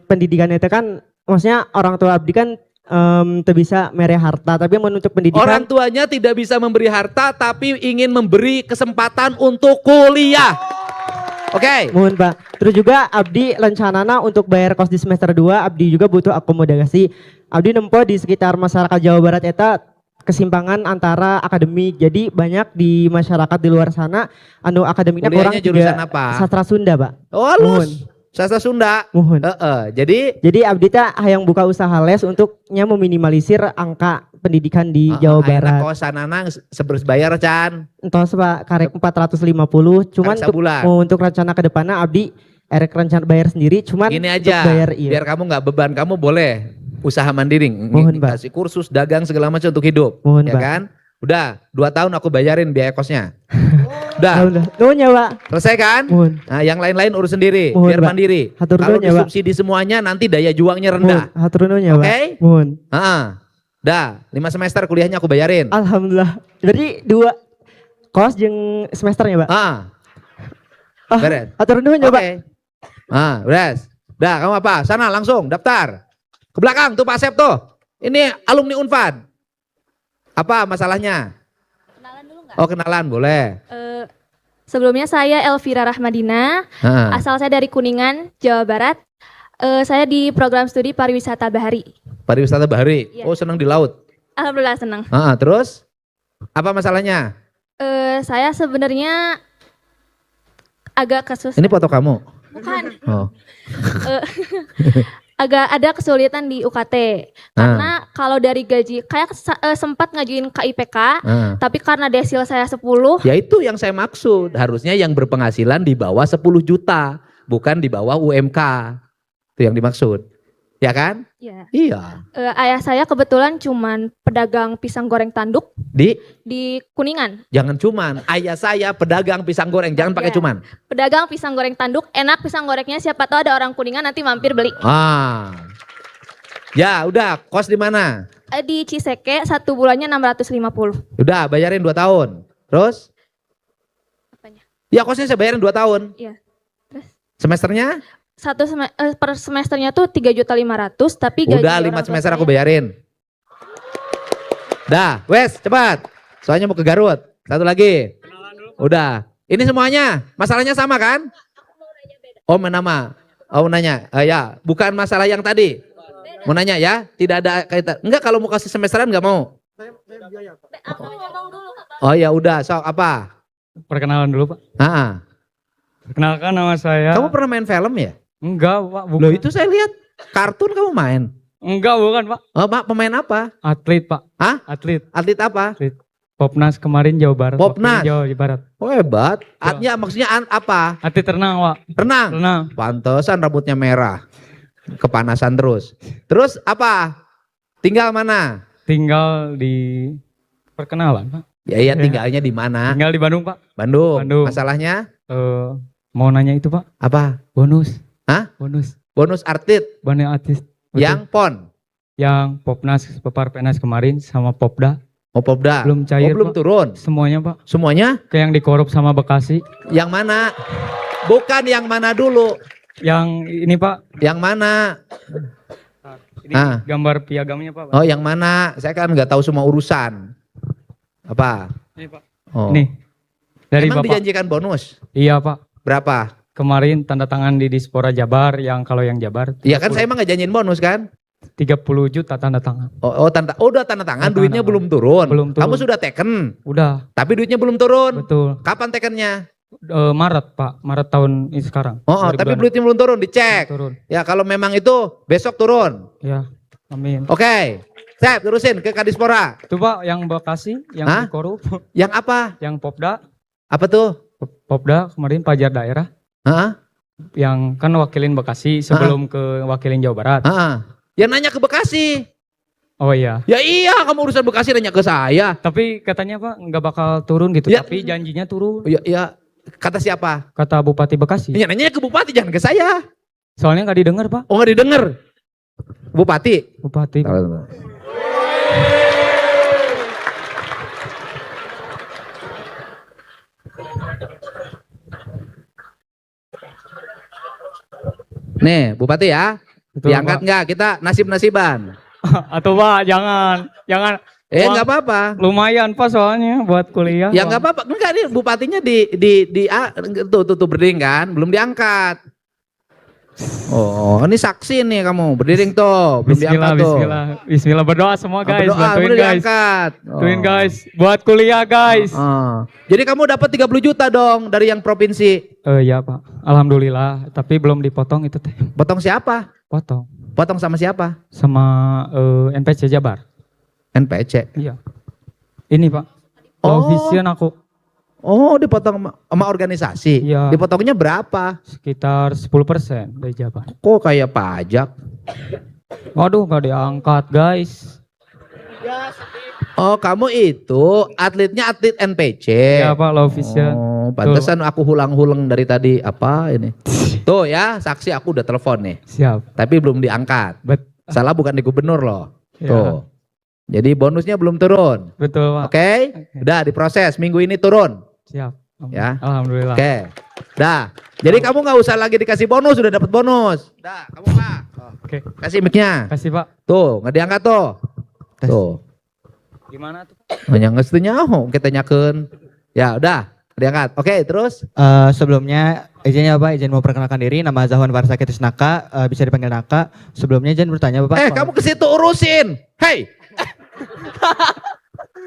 pendidikan itu kan maksudnya orang tua abdi kan teu bisa mere harta, tapi mun untuk pendidikan Orang tuanya tidak bisa memberi harta tapi ingin memberi kesempatan untuk kuliah. Oke. mohon Pak. Terus juga abdi rencanana untuk bayar kos di semester 2 abdi juga butuh akomodasi. Abdi nempo di sekitar masyarakat Jawa Barat eta kesimpangan antara akademik. Jadi banyak di masyarakat di luar sana anu akademiknya kurang Kuliahnya jurusan apa? sastra Sunda, Pak. Oh, Mohon. halus. Sastra Sunda. Mohon. Jadi Jadi abdi teh hayang buka usaha les untuknya meminimalisir angka pendidikan di Jawa Barat. kosanana seberes bayar can. Entos Pak, karek 450 cuman Karek untuk, sabulan. untuk rencana ke depannya abdi erek rencana bayar sendiri cuman Gini untuk aja, bayar iya. biar kamu nggak beban, kamu boleh usaha mandiri, Mohon, Pak. kasih kursus, dagang segala macam untuk hidup, Mohon, ya Pak. kan? Udah, 2 tahun aku bayarin biaya kosnya. Udah, Alhamdulillah. Nuhun ya, Pak. selesai kan? Mohon. Nah, yang lain-lain urus sendiri, Mohon, biar Pak. mandiri. Hatur Kalau nuhun ya, Pak. disubsidi semuanya nanti daya juangnya Mohon. rendah. Hatur nuhun ya, Pak. Oke? Mohon. Heeh. Dah, 5 semester kuliahnya aku bayarin. Alhamdulillah. Jadi 2 kos jeung semesternya, Pak. Ah, Ah, beres. hatur nuhun ya, Oke. Pak. Ah, beres. Dah, kamu apa? Sana langsung daftar. Ke belakang tuh Pak Sep tuh. Ini alumni Unpad. Apa masalahnya? Kenalan dulu nggak? Oh, kenalan boleh. Sebelumnya saya Elvira Rahmadina, Heeh. asal saya dari Kuningan, Jawa Barat. Saya di program studi pariwisata bahari. Pariwisata bahari. Iya. Oh, senang di laut. Alhamdulillah senang. Heeh, terus apa masalahnya? Saya sebenarnya agak Ini foto kamu. bukan Oh. eh, agak ada kesulitan di UKT karena kalau dari gaji kayak sempat ngajuin KIPK Heeh. tapi karena desil saya 10. Ya itu yang saya maksud. Harusnya yang berpenghasilan di bawah 10 juta, bukan di bawah UMK. Itu yang dimaksud. Ya kan? Ya. Iya. Ayah saya kebetulan cuman pedagang pisang goreng tanduk di Kuningan. Jangan cuman, ayah saya pedagang pisang goreng, jangan pakai Iya. cuman. Pedagang pisang goreng tanduk, enak pisang gorengnya, siapa tahu ada orang Kuningan nanti mampir beli. Ah. Ya, udah, kos di mana? Di Ciseke 1 bulannya 650. Udah, bayarin 2 tahun. Terus? Apanya? Ya, kosnya saya bayarin 2 tahun. Iya. Terus Semesternya? per semesternya tuh 3.500.000 tapi gaji Udah, orang 5 tua semester saya- aku bayarin. Dah, wes, cepat. Soalnya mau ke Garut. Satu lagi. Udah. Ini semuanya, masalahnya sama kan? Oh, nama. Oh, nanya. Ya, bukan masalah yang tadi. Mau nanya ya? Tidak ada kaitan. Enggak, kalau mau kasih semesteran enggak mau. Aku ngomong dulu. Oh ya udah, sok apa? Perkenalan dulu Pak. Ah, Perkenalkan nama saya. kamu pernah main film ya? Enggak, Pak. Bukan. Loh itu saya lihat kartun kamu main. Enggak, bukan, Pak. Oh, Pak, pemain apa? Atlet, Pak. Hah? Atlet. Atlet apa? Popnas kemarin Jawa Barat. Popnas? Wakil Jawa Barat. Oh hebat. Artinya maksudnya apa? Atlet renang, Pak. Renang. Renang. Pantesan rambutnya merah. Kepanasan terus. Terus apa? Tinggal mana? Tinggal di perkenalan, Pak. Ya iya tinggalnya di mana? Tinggal di Bandung, Pak. Bandung. Bandung. Masalahnya Mau nanya itu, Pak. apa? Bonus. Hah? Bonus. Bonus artit Bonus artis. Betul. yang PON. Yang Popnas, Peparpenas kemarin sama Popda. Oh Popda. Belum cair, belum Pak. turun. Semuanya, Pak. Semuanya? Kayak yang dikorup sama Bekasi. Yang mana? Bukan yang mana dulu. Yang ini, Pak. Yang mana? Ini Ah. gambar piagamnya, Pak. Oh yang mana? Saya kan nggak tahu semua urusan. Apa? Ini, Pak. Oh. Nih. Dari Emang Bapak. dijanjikan bonus? Iya, Pak. Berapa? Kemarin tanda tangan di Dispora Jabar yang kalau yang Jabar Iya kan saya emang nggak janjiin bonus kan? 30 juta tanda tangan. Udah tanda tangan, Tanda duitnya tangan. belum turun. Belum turun. Kamu sudah teken, Udah, tapi duitnya belum turun. betul. Kapan tekennya? Maret, Pak. Maret tahun ini sekarang. Oh, tapi 2000-an. duitnya belum turun, dicek. Turun. Ya kalau memang itu besok turun. Ya. Amin. Oke. Sep, terusin ke Kadispora. Itu, Pak, yang Bekasi, yang Hah? dikorup, Yang apa? yang Popda, Apa tuh? Popda kemarin Pajar daerah Hah? yang kan wakilin Bekasi sebelum ke wakilin Jawa Barat. Hah? Ya nanya ke Bekasi. Oh iya. Ya iya, kamu urusan Bekasi nanya ke saya. Tapi katanya, Pak, nggak bakal turun gitu. Ya. Tapi janjinya turun. Ya, kata siapa? Kata Bupati Bekasi. Ya nanya ke Bupati, jangan ke saya. Soalnya nggak didengar, Pak. Oh nggak didengar. Bupati. Bupati. Nih, Bupati ya. Betul, Diangkat Pak. nggak? Kita nasib-nasiban. Atau, Pak, jangan. Wah, Nggak apa-apa. lumayan, Pak, soalnya buat kuliah. Ya Pak. nggak apa-apa. Enggak nih bupatinya tuh berdering kan, belum diangkat. Oh, ini saksi nih kamu. Berdering tuh, belum Bismillah, diangkat tuh. bismillah. Bismillah, berdoa semua, guys. Berdoa, Bantuin, udah guys. diangkat. Bantuin, guys. Buat kuliah, guys. Jadi kamu dapat 30 juta dong dari yang provinsi. Ya, Pak. Alhamdulillah. Tapi belum dipotong itu, teh. Potong siapa? Potong. Potong sama siapa? Sama NPC Jabar. NPC. Iya. Ini, Pak. Oh. Low Vision aku. Oh, dipotong sama organisasi. Iya. Dipotongnya berapa? Sekitar 10% dari Jabar. Kok kayak pajak? Waduh, gak diangkat, guys. Oh, kamu itu atletnya atlet NPC. Iya, Pak, Low Vision. Oh, pantesan aku hulang-hulang dari tadi. Apa ini? Tuh ya, saksi aku udah telepon nih. Siap. Tapi belum diangkat. Salah bukan di gubernur loh. Ya. Tuh. Jadi bonusnya belum turun. Betul, Pak. Oke? Udah diproses. Minggu ini turun. Siap. Ya. Alhamdulillah. Oke. Dah. Jadi kamu nggak usah lagi dikasih bonus, sudah dapat bonus. Dah, kamu Pak. Oke. Kasih mic-nya. Kasih, Pak. Tuh, nggak diangkat tuh. Tuh. Gimana tuh? Hanya nggak nyaho kita nyakeun. Ya, udah. Diangkat. Oke, terus? Sebelumnya izinnya Bapak, izin mau perkenalkan diri, nama Zahwan Farsakitis Naka, bisa dipanggil Naka. Sebelumnya izin bertanya Bapak. Kamu ke situ urusin. Hei.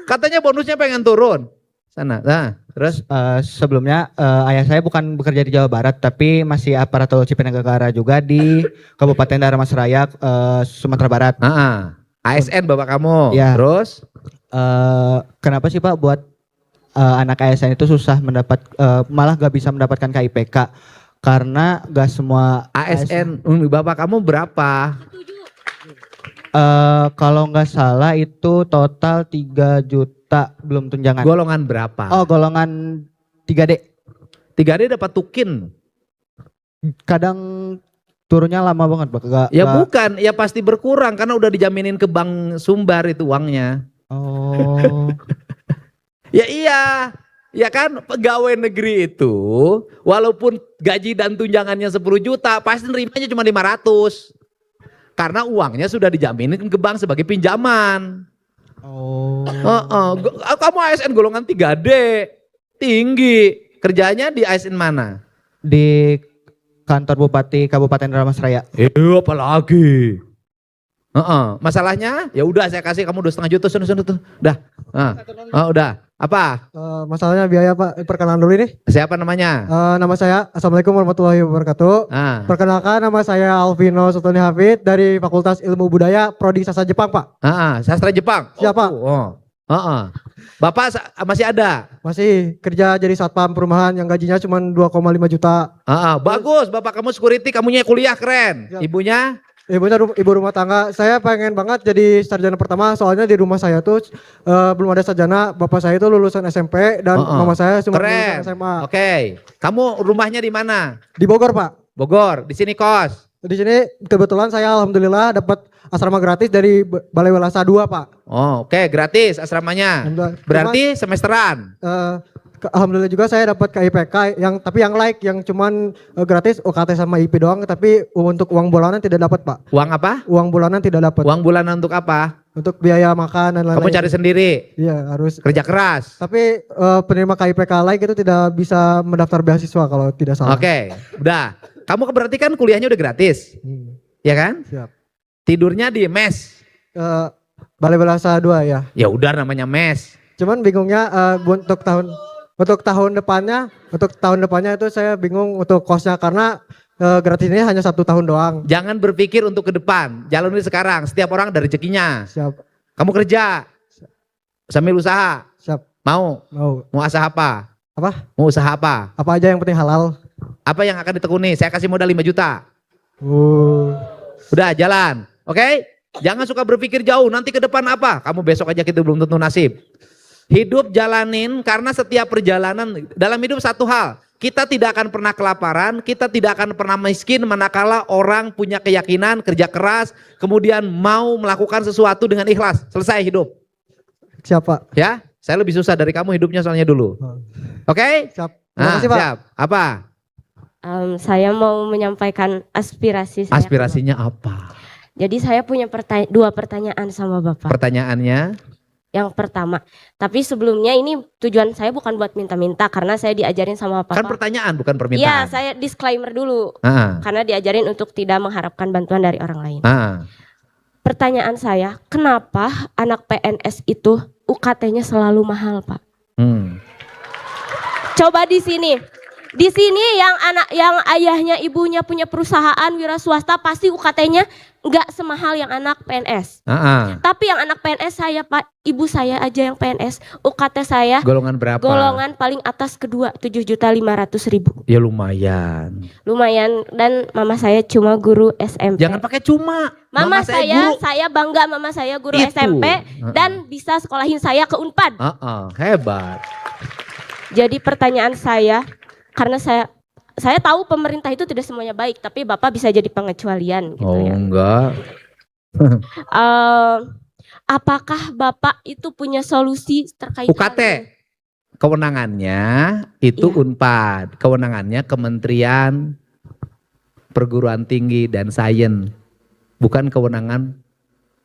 Katanya bonusnya pengen turun. Sana. Nah, terus? Sebelumnya ayah saya bukan bekerja di Jawa Barat, tapi masih aparatur sipil negara juga di Kabupaten Daramas Raya, Sumatera Barat. ASN bapak kamu. Ya. Terus? Kenapa sih Pak buat anak ASN itu susah mendapat, malah gak bisa mendapatkan KIPK? Karena gak semua ASN bapak kamu berapa? Kalau nggak salah itu total 3 juta belum tunjangan. Golongan berapa? Oh, golongan 3D. 3D dapat tukin. Kadang turunnya lama banget, Pak. Bukan, ya pasti berkurang karena udah dijaminin ke bank Sumbar itu uangnya. Oh. Ya iya. Ya kan pegawai negeri itu walaupun gaji dan tunjangannya 10 juta pasti nerimanya cuma 500. Karena uangnya sudah dijaminin ke bank sebagai pinjaman. Oh. Kamu ASN golongan 3D. Tinggi. Kerjanya di ASN mana? Di kantor Bupati Kabupaten Daramas Raya. Apalagi? Masalahnya ya udah saya kasih kamu 2,5 juta. Udah. Udah. Apa? Masalahnya biaya Pak, perkenalan dulu ini. Siapa namanya? Nama saya, Assalamualaikum warahmatullahi wabarakatuh. Ah, Perkenalkan, nama saya Alvino Sultani Hafid dari Fakultas Ilmu Budaya Prodi Sastra Jepang Pak. sastra Jepang. Siapa? Bapak masih ada? Masih kerja jadi satpam perumahan yang gajinya cuma 2,5 juta. Bagus, bapak kamu security, kamunya kuliah keren. Siap. Ibunya? Ibunya ibu rumah tangga. Saya pengen banget jadi sarjana pertama, soalnya di rumah saya tuh belum ada sarjana. Bapak saya itu lulusan SMP dan mama saya cuma Keren. lulusan SMA. Oke. Kamu rumahnya di mana? Di Bogor Pak. Bogor. Di sini kos. Di sini kebetulan saya alhamdulillah dapat asrama gratis dari Balai Welasa 2 Pak. Oke, gratis asramanya. Alhamdulillah. Berarti semesteran. Alhamdulillah juga saya dapat KIPK yang like yang cuman gratis UKT sama IP doang, tapi untuk uang bulanan tidak dapat Pak. Uang apa? Uang bulanan tidak dapat. Uang bulanan untuk apa? Untuk biaya makan dan lain-lain. Kamu cari sendiri. Iya harus. Kerja keras. Tapi penerima KIPK like itu tidak bisa mendaftar beasiswa kalau tidak salah. Oke, udah. Kamu berarti kan kuliahnya udah gratis. Ya kan? Siap. Tidurnya di mes. Balai Welasa 2 ya. Ya udah namanya mes. Cuman bingungnya untuk tahun depannya itu saya bingung untuk kosnya karena gratis ini hanya 1 tahun doang. Jangan berpikir untuk ke depan. Jalani sekarang. Setiap orang ada rezekinya. Siap. Kamu kerja. Sambil usaha. Siap. Mau? Mau. Mau usaha apa? Apa? Mau usaha apa? Apa aja yang penting halal. Apa yang akan ditekuni? Saya kasih modal 5 juta. Udah jalan. Oke? Jangan suka berpikir jauh. Nanti ke depan apa? Kamu besok aja gitu belum tentu nasib. Hidup jalanin karena setiap perjalanan dalam hidup satu hal. Kita tidak akan pernah kelaparan, kita tidak akan pernah miskin manakala orang punya keyakinan, kerja keras, kemudian mau melakukan sesuatu dengan ikhlas. Selesai hidup. Siapa? Ya, saya lebih susah dari kamu hidupnya soalnya dulu. Oke? Siap. Terima kasih Pak. Siap. Apa? Saya mau menyampaikan aspirasi saya. Aspirasinya apa? Jadi saya punya dua pertanyaan sama Bapak. Pertanyaannya? Yang pertama, tapi sebelumnya ini tujuan saya bukan buat minta-minta karena saya diajarin sama Bapak. Kan pertanyaan bukan Iya, permintaan. saya disclaimer dulu. Ah. Karena diajarin untuk tidak mengharapkan bantuan dari orang lain. Ah. Pertanyaan saya, kenapa anak PNS itu UKT-nya selalu mahal, Pak? Coba di sini. Di sini yang ayahnya ibunya punya perusahaan wira swasta pasti UKT-nya nggak semahal yang anak PNS. Tapi yang anak PNS saya Pak, ibu saya aja yang PNS, UKT saya golongan berapa? Golongan paling atas kedua 7.500.000. Ya lumayan. Lumayan, dan mama saya cuma guru SMP. Jangan pakai cuma. Mama saya guru. bangga mama saya guru Itu. SMP dan bisa sekolahin saya ke Unpad. Hebat. Jadi pertanyaan saya, karena saya tahu pemerintah itu tidak semuanya baik, tapi Bapak bisa jadi pengecualian gitu ya. Enggak. Apakah Bapak itu punya solusi terkait UKT? Kewenangannya itu Iya. Unpad. Kewenangannya Kementerian Perguruan Tinggi dan Sains. Bukan kewenangan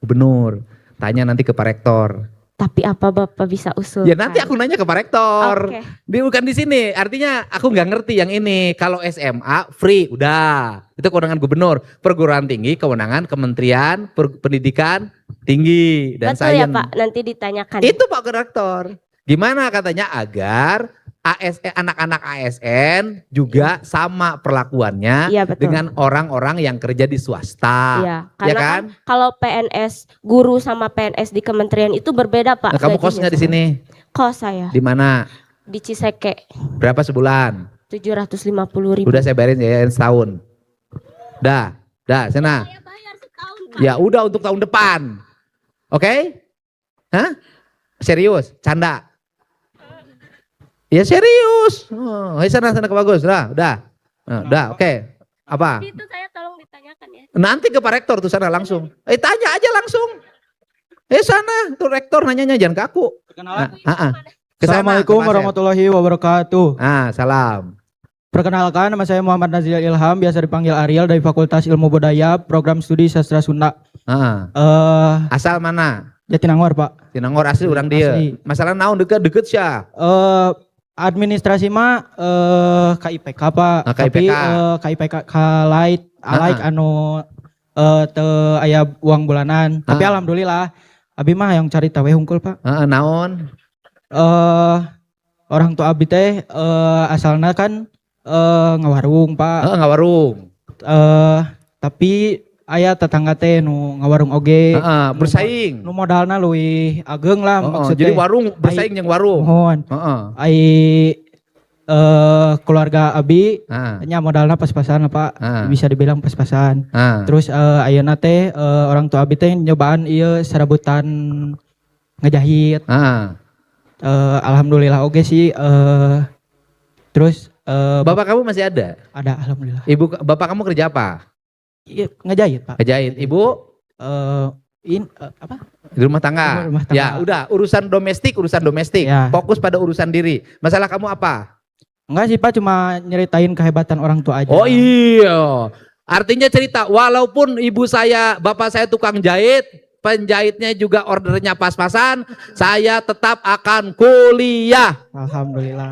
gubernur. Tanya nanti ke Pak Rektor. Tapi apa Bapak bisa usul? Ya nanti aku nanya ke Pak Rektor. Oke. Dia bukan di sini. Artinya aku nggak ngerti yang ini. Kalau SMA free, udah. Itu kewenangan gubernur. Perguruan tinggi, kewenangan Kementerian Pendidikan Tinggi dan Betul ya Sains. Pak, nanti ditanyakan. Itu Pak Rektor. Gimana katanya agar ASN, anak-anak ASN juga sama perlakuannya Iya, betul. dengan orang-orang yang kerja di swasta. Iya, karena Ya kan? kalau PNS guru sama PNS di kementerian itu berbeda Pak. Nah, kamu gajinya kos nggak di sama. sini? Kos saya Di mana? di Ciseke Berapa sebulan? 750.000. Udah saya bayarin ya setahun. Dah, sana. Ya udah untuk tahun depan. Oke? Hah? Serius? Canda? Ya serius. Sana ke bagus. Udah, oke. Apa? Itu saya tolong ditanyakan ya. Nanti ke Pak Rektor tuh sana langsung. Tanya aja langsung. Sana tuh Rektor nanyanya jangan ke aku. Perkenalan. Kesana, Assalamualaikum ke Pak Asep. warahmatullahi wabarakatuh. Salam. Perkenalkan, nama saya Muhammad Nazil Ilham, biasa dipanggil Ariel dari Fakultas Ilmu Budaya, Program Studi Sastra Sunda. Asal mana? Jatinangor, Pak. Tinangor asli orang dia. Asli. Masalah naon deket sya. Administrasi mah KIPK, Pak. KIPK. Tapi KIPK Light, anu teu aya uang bulanan. Tapi alhamdulillah abi mah yang cari tawe hungkul, Pak. Naon? orang tua abdi teh asalnya kan ngawarung Pak. Ngawarung. Tapi aya tetangga teh nu ngawarung oge. Bersaing. Nu modalna leuwih ageng lah maksudnya. Jadi warung bersaing jeung warung. Mohon. Ai keluarga abi nya modalna pas-pasan Pak. Bisa dibilang pas-pasan. Terus ayeuna teh orang tua abi teh nyobaan ieu serabutan ngejahit. Alhamdulillah oge sih. Terus bapak kamu masih ada? Ada, alhamdulillah. Bapak kamu kerja apa? Iya, ngejahit Pak. Ngejahit. Ibu? Apa? Di rumah tangga. Rumah tangga. Ya udah, urusan domestik. Ya. Fokus pada urusan diri. Masalah kamu apa? Enggak sih Pak, cuma nyeritain kehebatan orang tua aja. Oh iya. Artinya cerita, walaupun bapak saya tukang jahit, penjahitnya juga ordernya pas-pasan, saya tetap akan kuliah. Alhamdulillah.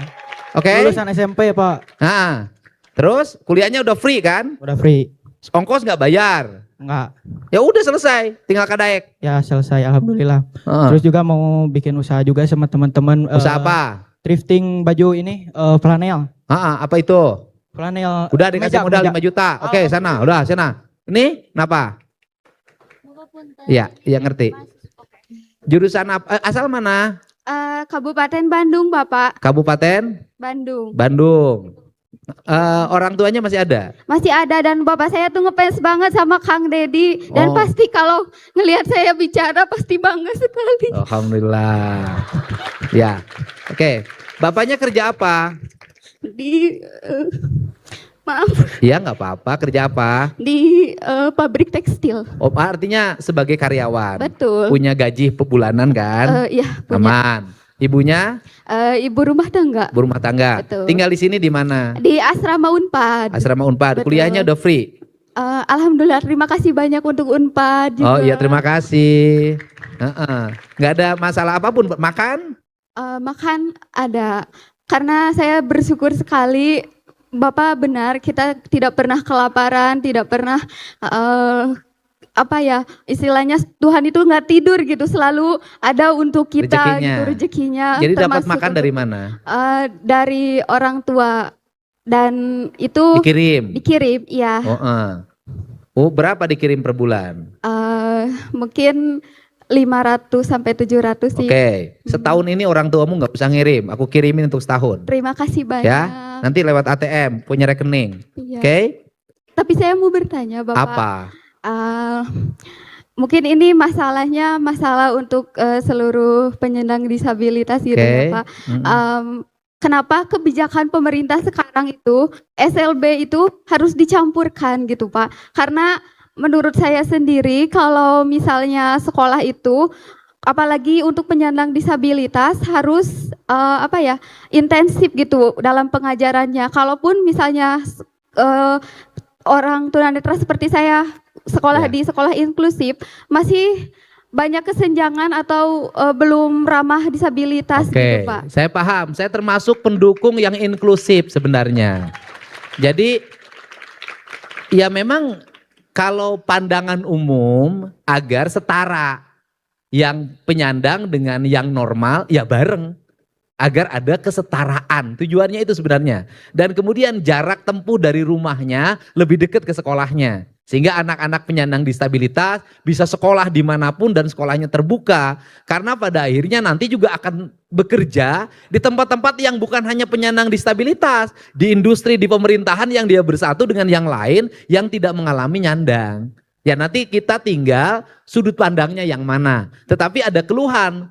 Oke. Lulusan SMP Pak. Nah, terus kuliahnya udah free kan? Udah free. Ongkos nggak bayar? Enggak. Ya udah selesai, tinggal kadaek. Ya selesai, alhamdulillah. Terus juga mau bikin usaha juga sama teman-teman. Usaha apa? Thrifting baju ini, flanel. Apa itu? Flanel. Udah dikasih modal 5 juta. Oke, sana, udah sana. Ini kenapa? Iya, ngerti. Jurusan apa? Asal mana? Kabupaten Bandung, Bapak. Kabupaten? Bandung. Orang tuanya masih ada? Masih ada, dan bapak saya tuh ngefans banget sama Kang Dedi. Dan pasti kalau ngelihat saya bicara pasti bangga sekali. Alhamdulillah. Ya, oke. Bapaknya kerja apa? Maaf. Iya nggak apa-apa. Kerja apa? Di pabrik tekstil. Oh, artinya sebagai karyawan. Betul. Punya gaji per bulanan kan? Iya. Punya. Aman. Ibunya? Ibu rumah tangga. Ibu rumah tangga. Betul. Tinggal di sini di mana? Di Asrama Unpad. Asrama Unpad. Betul. Kuliahnya udah free? Alhamdulillah, terima kasih banyak untuk Unpad juga. Oh iya, terima kasih. Nggak ada masalah apapun. Makan? Makan ada. Karena saya bersyukur sekali, Bapak benar, kita tidak pernah kelaparan, tidak pernah istilahnya Tuhan itu nggak tidur gitu, selalu ada untuk kita rezekinya. Jadi dapat makan dari mana? Dari orang tua, dan itu dikirim, iya. Oh, berapa dikirim per bulan? Mungkin 500 sampai 700 sih. Oke. Setahun ini orang tuamu nggak bisa ngirim, aku kirimin untuk setahun. Terima kasih banyak. Ya, nanti lewat ATM punya rekening. Iya. Oke? Tapi saya mau bertanya, Bapak. Apa? Mungkin ini masalah untuk seluruh penyandang disabilitas gitu ya Pak. Kenapa kebijakan pemerintah sekarang itu SLB itu harus dicampurkan gitu Pak? Karena menurut saya sendiri kalau misalnya sekolah itu apalagi untuk penyandang disabilitas harus intensif gitu dalam pengajarannya. Kalaupun misalnya orang tunanetra seperti saya sekolah di sekolah inklusif masih banyak kesenjangan atau belum ramah disabilitas gitu Pak. Saya paham, saya termasuk pendukung yang inklusif sebenarnya. Jadi ya memang kalau pandangan umum agar setara yang penyandang dengan yang normal ya bareng. Agar ada kesetaraan, tujuannya itu sebenarnya. Dan kemudian jarak tempuh dari rumahnya lebih dekat ke sekolahnya. Sehingga anak-anak penyandang disabilitas bisa sekolah dimanapun dan sekolahnya terbuka. Karena pada akhirnya nanti juga akan bekerja di tempat-tempat yang bukan hanya penyandang disabilitas. Di industri, di pemerintahan yang dia bersatu dengan yang lain yang tidak mengalami nyandang. Ya nanti kita tinggal sudut pandangnya yang mana. Tetapi ada keluhan.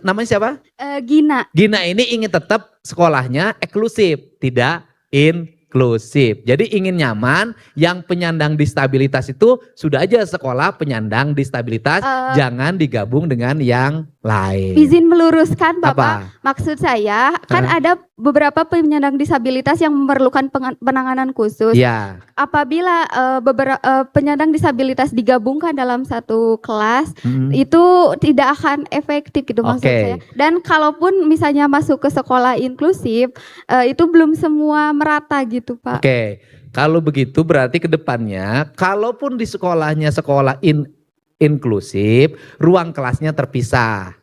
Namanya siapa? Gina. Gina ini ingin tetap sekolahnya eksklusif, tidak inklusif. Jadi ingin nyaman, yang penyandang disabilitas itu sudah aja sekolah penyandang disabilitas, jangan digabung dengan yang lain. Izin meluruskan Bapak, maksud saya kan ada beberapa penyandang disabilitas yang memerlukan penanganan khusus. Ya. Apabila penyandang disabilitas digabungkan dalam satu kelas, itu tidak akan efektif gitu maksud saya. Dan kalaupun misalnya masuk ke sekolah inklusif, itu belum semua merata gitu Pak. Kalau begitu berarti ke depannya, kalaupun di sekolahnya sekolah inklusif, ruang kelasnya terpisah.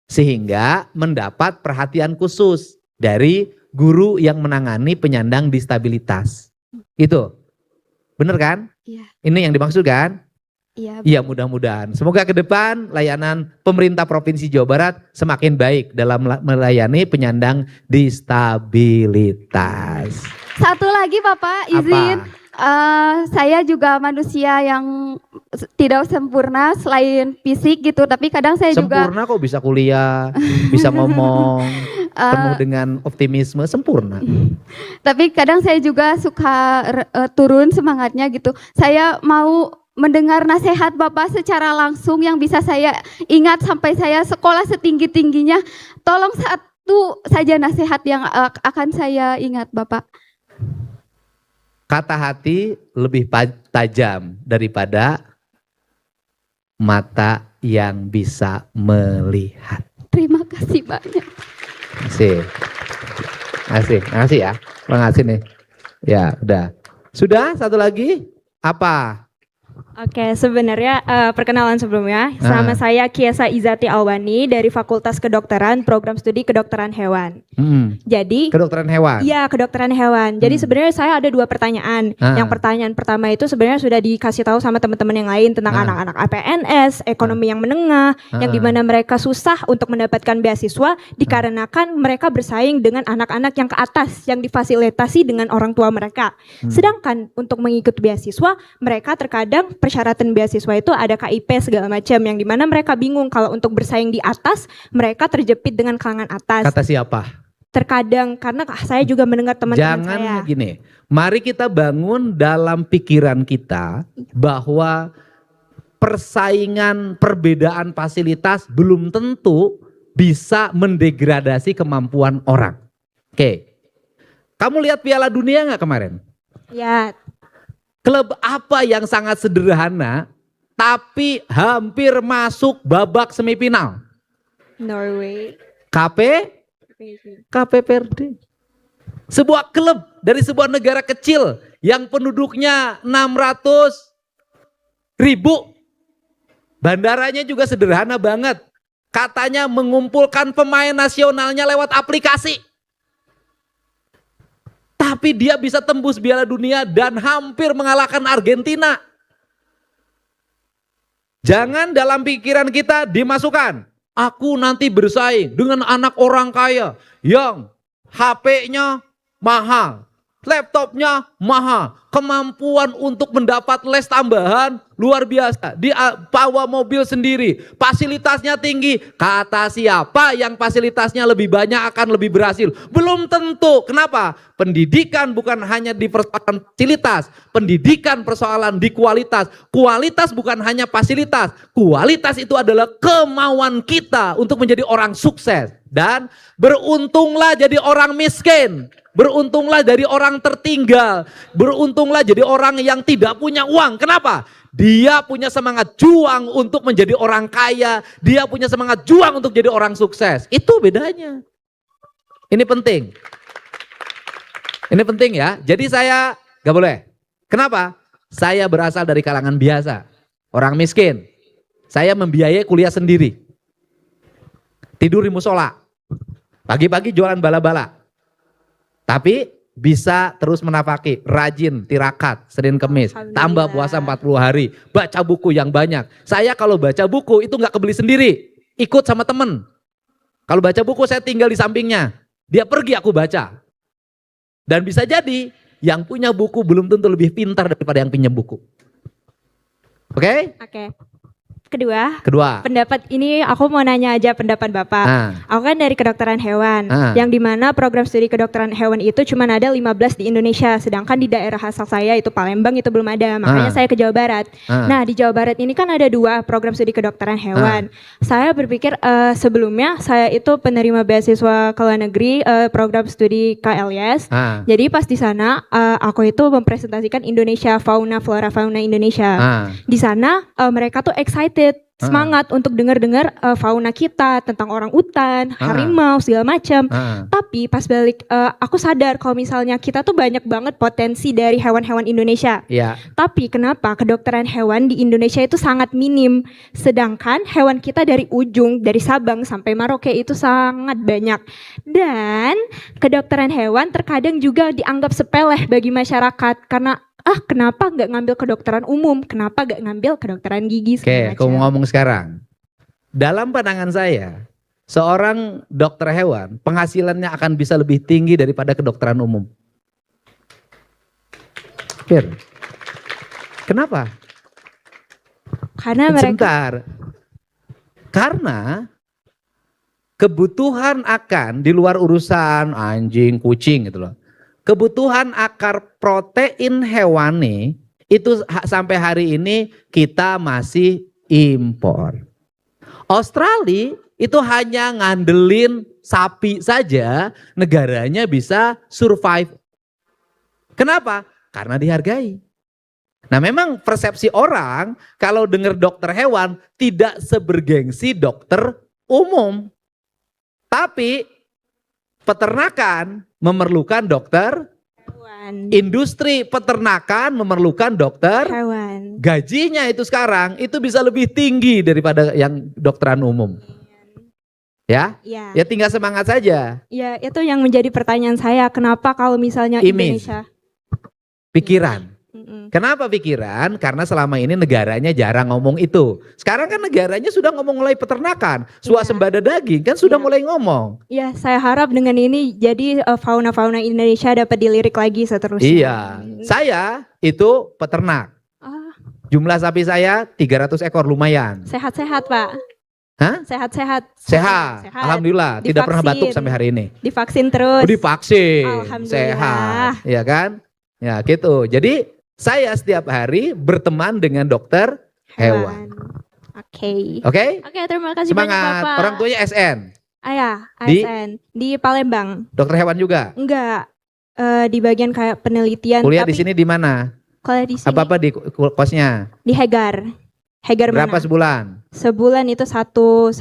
Sehingga mendapat perhatian khusus dari guru yang menangani penyandang disabilitas. Itu. Bener kan? Iya. Ini yang dimaksud kan? Iya. Iya, mudah-mudahan. Semoga ke depan layanan pemerintah Provinsi Jawa Barat semakin baik dalam melayani penyandang disabilitas. Satu lagi Bapak, izin. Saya juga manusia yang tidak sempurna selain fisik gitu, tapi kadang saya Sempurna kok bisa kuliah, bisa ngomong, penuh dengan optimisme, sempurna. Tapi kadang saya juga suka turun semangatnya gitu. Saya mau mendengar nasihat Bapak secara langsung yang bisa saya ingat sampai saya sekolah setinggi-tingginya. Tolong satu saja nasihat yang akan saya ingat Bapak. Kata hati lebih tajam daripada mata yang bisa melihat. Terima kasih banyak. Makasih ya. Makasih nih. Ya, udah. Sudah, satu lagi. Apa? Oke, sebenarnya perkenalan sebelumnya, sama saya Kiesa Izati Alwani dari Fakultas Kedokteran, Program Studi Kedokteran Hewan. Jadi kedokteran hewan. Iya, kedokteran hewan. Jadi sebenarnya saya ada 2 pertanyaan. Yang pertanyaan pertama itu sebenarnya sudah dikasih tahu sama teman-teman yang lain tentang anak-anak APNS, ekonomi yang menengah, yang dimana mereka susah untuk mendapatkan beasiswa dikarenakan mereka bersaing dengan anak-anak yang ke atas yang difasilitasi dengan orang tua mereka. Sedangkan untuk mengikuti beasiswa, mereka terkadang persyaratan beasiswa itu ada KIP segala macam yang dimana mereka bingung kalau untuk bersaing di atas mereka terjepit dengan kalangan atas. Kata siapa? Terkadang karena saya juga mendengar teman-teman saya. Jangan gini, mari kita bangun dalam pikiran kita bahwa persaingan perbedaan fasilitas belum tentu bisa mendegradasi kemampuan orang. Oke, kamu lihat Piala Dunia nggak kemarin? Ya. Klub apa yang sangat sederhana tapi hampir masuk babak semifinal? Norway. KPPRD. Sebuah klub dari sebuah negara kecil yang penduduknya 600.000. Bandaranya juga sederhana banget. Katanya mengumpulkan pemain nasionalnya lewat aplikasi. Tapi dia bisa tembus Piala Dunia dan hampir mengalahkan Argentina. Jangan dalam pikiran kita dimasukkan, aku nanti bersaing dengan anak orang kaya yang HP-nya mahal, laptopnya mahal, kemampuan untuk mendapat les tambahan luar biasa, dia bawa mobil sendiri, fasilitasnya tinggi. Kata siapa yang fasilitasnya lebih banyak akan lebih berhasil? Belum tentu. Kenapa? Pendidikan bukan hanya di persoalan fasilitas, pendidikan persoalan di kualitas. Kualitas bukan hanya fasilitas, kualitas itu adalah kemauan kita untuk menjadi orang sukses. Dan beruntunglah jadi orang miskin, beruntunglah jadi orang tertinggal, beruntunglah jadi orang yang tidak punya uang. Kenapa? Dia punya semangat juang untuk menjadi orang kaya, dia punya semangat juang untuk jadi orang sukses. Itu bedanya. Ini penting. Ini penting ya. Jadi saya gak boleh. Kenapa? Saya berasal dari kalangan biasa, orang miskin. Saya membiayai kuliah sendiri. Tidur di musola. Pagi-pagi jualan bala-bala. Tapi bisa terus menapaki, rajin, tirakat, Senin Kemis, tambah puasa 40 hari, baca buku yang banyak. Saya kalau baca buku itu nggak kebeli sendiri, ikut sama temen. Kalau baca buku saya tinggal di sampingnya, dia pergi aku baca. Dan bisa jadi yang punya buku belum tentu lebih pintar daripada yang pinjam buku. Oke? Oke. Kedua, pendapat ini aku mau nanya aja pendapat Bapak. Aku kan dari kedokteran hewan, yang dimana program studi kedokteran hewan itu cuma ada 15 di Indonesia, sedangkan di daerah asal saya itu Palembang itu belum ada, makanya saya ke Jawa Barat. Nah di Jawa Barat ini kan ada 2 program studi kedokteran hewan. Saya berpikir sebelumnya saya itu penerima beasiswa ke luar negeri program studi KLS. Jadi pas di sana aku itu mempresentasikan Indonesia Fauna Flora Fauna Indonesia. Di sana mereka tuh excited excited, semangat untuk dengar-dengar fauna kita, tentang orang utan, harimau, segala macam. Tapi pas balik aku sadar kalau misalnya kita tuh banyak banget potensi dari hewan-hewan Indonesia. Iya. Tapi kenapa kedokteran hewan di Indonesia itu sangat minim, sedangkan hewan kita dari ujung, dari Sabang sampai Merauke itu sangat banyak. Dan kedokteran hewan terkadang juga dianggap sepele bagi masyarakat karena kenapa nggak ngambil kedokteran umum? Kenapa nggak ngambil kedokteran gigi? Oke, aku mau ngomong sekarang. Dalam pandangan saya, seorang dokter hewan penghasilannya akan bisa lebih tinggi daripada kedokteran umum. Fir, kenapa? Karena Sebentar. Karena kebutuhan akan di luar urusan anjing, kucing gitu loh. Kebutuhan akar protein hewani itu sampai hari ini kita masih impor. Australia itu hanya ngandelin sapi saja, negaranya bisa survive. Kenapa? Karena dihargai. Nah memang persepsi orang kalau dengar dokter hewan tidak sebergengsi dokter umum. Tapi peternakan memerlukan dokter hewan. Industri peternakan memerlukan dokter Hewan. Gajinya itu sekarang itu bisa lebih tinggi daripada yang dokteran umum. Ya? Ya. Ya tinggal semangat saja. Ya, itu yang menjadi pertanyaan saya. Kenapa kalau misalnya Image. Indonesia? Pikiran. Kenapa pikiran? Karena selama ini negaranya jarang ngomong itu. Sekarang kan negaranya sudah ngomong mulai peternakan, swasembada daging kan sudah mulai ngomong. Ya, saya harap dengan ini jadi fauna-fauna Indonesia dapat dilirik lagi seterusnya. Iya, saya itu peternak. Jumlah sapi saya 300 ekor lumayan. Sehat-sehat, Pak. Hah? Sehat-sehat. Sehat. Alhamdulillah, tidak pernah batuk sampai hari ini. Divaksin terus. Divaksin. Alhamdulillah. Sehat, ya kan? Ya gitu. Jadi saya setiap hari berteman dengan dokter hewan. Oke. Oke? Oke, terima kasih banyak Semangat. Bapak. Orang tuanya SN. Ya, Di? ASN di Palembang. Dokter hewan juga. Enggak. Di bagian kayak penelitian. Kuliah di tapi sini di mana? Kalau di sini Apa-apa di kosnya? di Hegar. Hegar Berapa mana? sebulan? Sebulan itu 1,4.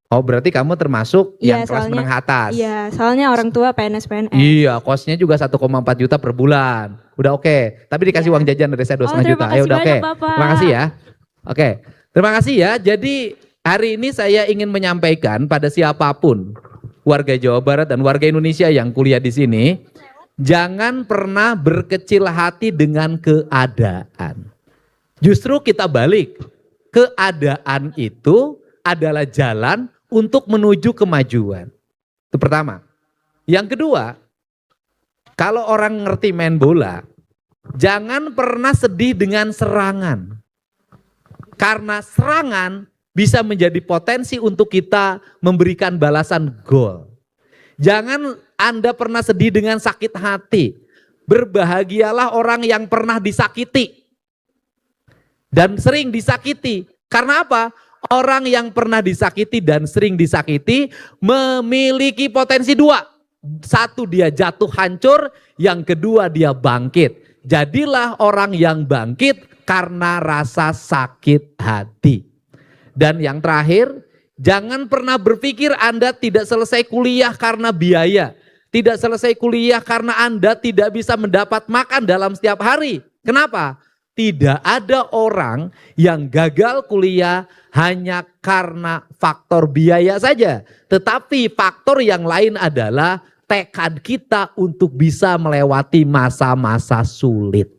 Oh, berarti kamu termasuk Iya, yang kelas soalnya- menengah atas. Iya, soalnya orang tua PNS. Iya, kosnya juga 1,4 juta per bulan. Udah oke. Tapi dikasih uang jajan dari saya 2,5 juta. terima kasih Udah oke. banyak, Bapak. Terima kasih ya. Oke. Terima kasih ya. Jadi hari ini saya ingin menyampaikan pada siapapun warga Jawa Barat dan warga Indonesia yang kuliah di sini, jangan pernah berkecil hati dengan keadaan. Justru kita balik. Keadaan itu adalah jalan untuk menuju kemajuan. Itu pertama. Yang kedua, kalau orang ngerti main bola, jangan pernah sedih dengan serangan. Karena serangan bisa menjadi potensi untuk kita memberikan balasan gol. Jangan Anda pernah sedih dengan sakit hati. Berbahagialah orang yang pernah disakiti. Dan sering disakiti. Karena apa? Orang yang pernah disakiti dan sering disakiti memiliki potensi dua. Satu, dia jatuh hancur. Yang kedua, dia bangkit. Jadilah orang yang bangkit karena rasa sakit hati. Dan yang terakhir, jangan pernah berpikir Anda tidak selesai kuliah karena biaya. Tidak selesai kuliah karena Anda tidak bisa mendapat makan dalam setiap hari. Kenapa? Tidak ada orang yang gagal kuliah hanya karena faktor biaya saja. Tetapi faktor yang lain adalah tekad kita untuk bisa melewati masa-masa sulit.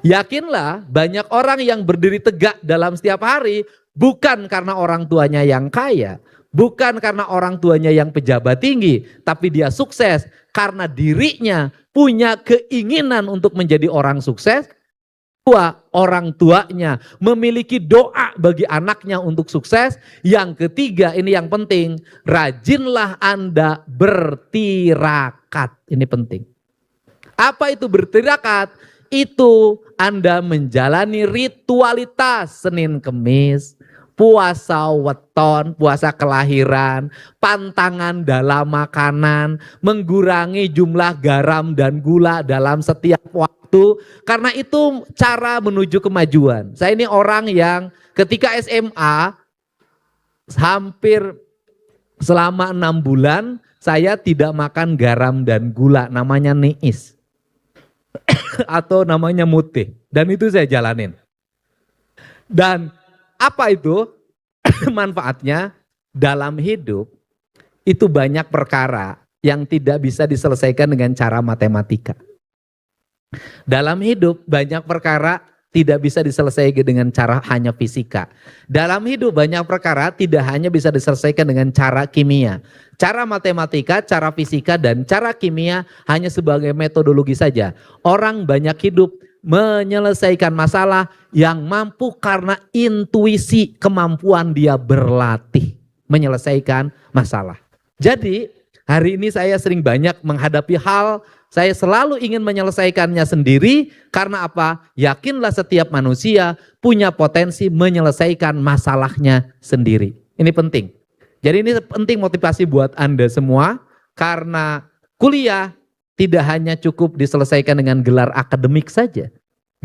Yakinlah banyak orang yang berdiri tegak dalam setiap hari bukan karena orang tuanya yang kaya, bukan karena orang tuanya yang pejabat tinggi, tapi dia sukses karena dirinya punya keinginan untuk menjadi orang sukses. Orang tuanya memiliki doa bagi anaknya untuk sukses. Yang ketiga, ini yang penting, rajinlah Anda bertirakat. Ini penting. Apa itu bertirakat? Itu Anda menjalani ritualitas Senin Kemis, puasa weton, puasa kelahiran, pantangan dalam makanan, mengurangi jumlah garam dan gula dalam setiap waktu. waktu, karena itu cara menuju kemajuan. Saya ini orang yang ketika SMA hampir selama 6 bulan saya tidak makan garam dan gula, namanya niis atau namanya mutih, dan itu saya jalanin. Dan apa itu manfaatnya? Dalam hidup itu banyak perkara yang tidak bisa diselesaikan dengan cara matematika. Dalam hidup banyak perkara tidak bisa diselesaikan dengan cara hanya fisika. Dalam hidup banyak perkara tidak hanya bisa diselesaikan dengan cara kimia. Cara matematika, cara fisika, dan cara kimia hanya sebagai metodologi saja. Orang banyak hidup menyelesaikan masalah yang mampu karena intuisi, kemampuan dia berlatih menyelesaikan masalah. Jadi hari ini saya sering banyak menghadapi hal, saya selalu ingin menyelesaikannya sendiri. Karena apa? Yakinlah setiap manusia punya potensi menyelesaikan masalahnya sendiri. Ini penting. Jadi ini penting motivasi buat Anda semua, karena kuliah tidak hanya cukup diselesaikan dengan gelar akademik saja.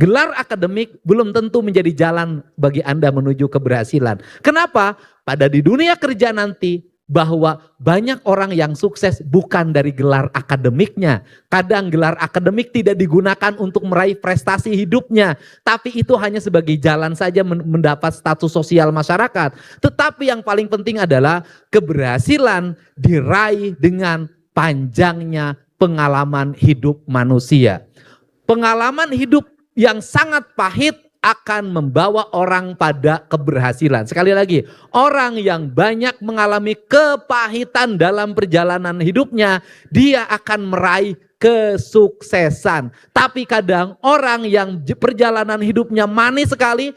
Gelar akademik belum tentu menjadi jalan bagi Anda menuju keberhasilan. Kenapa? Pada di dunia kerja nanti, bahwa banyak orang yang sukses bukan dari gelar akademiknya. Kadang gelar akademik tidak digunakan untuk meraih prestasi hidupnya, tapi itu hanya sebagai jalan saja mendapat status sosial masyarakat. Tetapi yang paling penting adalah keberhasilan diraih dengan panjangnya pengalaman hidup manusia. Pengalaman hidup yang sangat pahit akan membawa orang pada keberhasilan. Sekali lagi, orang yang banyak mengalami kepahitan dalam perjalanan hidupnya, dia akan meraih kesuksesan. Tapi kadang orang yang perjalanan hidupnya manis sekali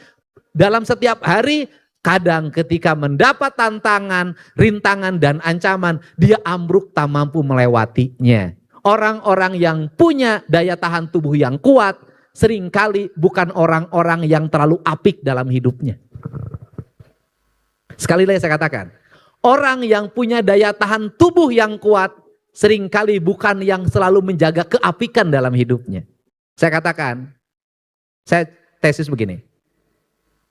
dalam setiap hari, kadang ketika mendapat tantangan, rintangan, dan ancaman, dia ambruk tak mampu melewatinya. Orang-orang yang punya daya tahan tubuh yang kuat, seringkali bukan orang-orang yang terlalu apik dalam hidupnya. Sekali lagi saya katakan, orang yang punya daya tahan tubuh yang kuat, seringkali bukan yang selalu menjaga keapikan dalam hidupnya. Saya katakan, saya tesis begini,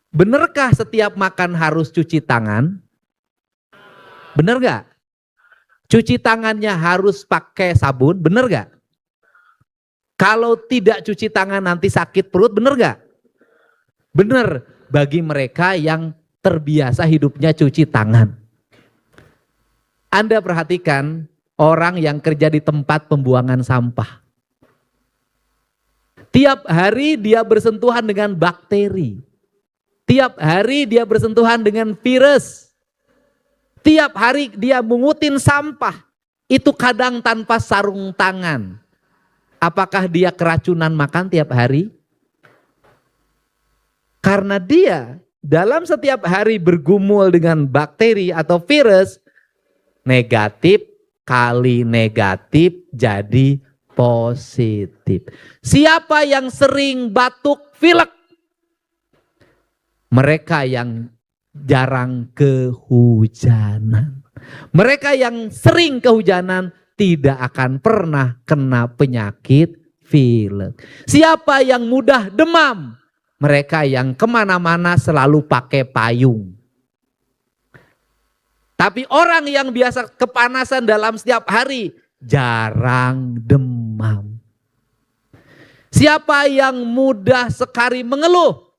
benarkah setiap makan harus cuci tangan? Benar gak? Cuci tangannya harus pakai sabun, benar gak? Kalau tidak cuci tangan nanti sakit perut, benar gak? Benar bagi mereka yang terbiasa hidupnya cuci tangan. Anda perhatikan orang yang kerja di tempat pembuangan sampah. Tiap hari dia bersentuhan dengan bakteri. Tiap hari dia bersentuhan dengan virus. Tiap hari dia mengutin sampah. Itu kadang tanpa sarung tangan. Apakah dia keracunan makan tiap hari? Karena dia dalam setiap hari bergumul dengan bakteri atau virus, negatif kali negatif jadi positif. Siapa yang sering batuk pilek? Mereka yang jarang kehujanan. Mereka yang sering kehujanan tidak akan pernah kena penyakit pilek. Siapa yang mudah demam? Mereka yang kemana-mana selalu pakai payung. Tapi orang yang biasa kepanasan dalam setiap hari jarang demam. Siapa yang mudah sekali mengeluh?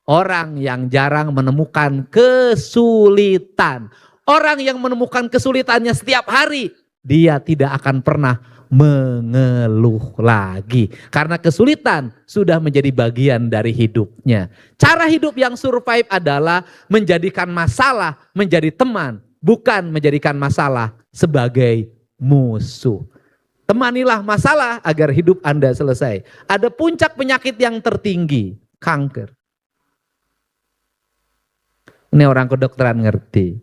Orang yang jarang menemukan kesulitan. Orang yang menemukan kesulitannya setiap hari, dia tidak akan pernah mengeluh lagi. Karena kesulitan sudah menjadi bagian dari hidupnya. Cara hidup yang survive adalah menjadikan masalah menjadi teman, bukan menjadikan masalah sebagai musuh. Temanilah masalah agar hidup Anda selesai. Ada puncak penyakit yang tertinggi, kanker. Ini orang kedokteran ngerti.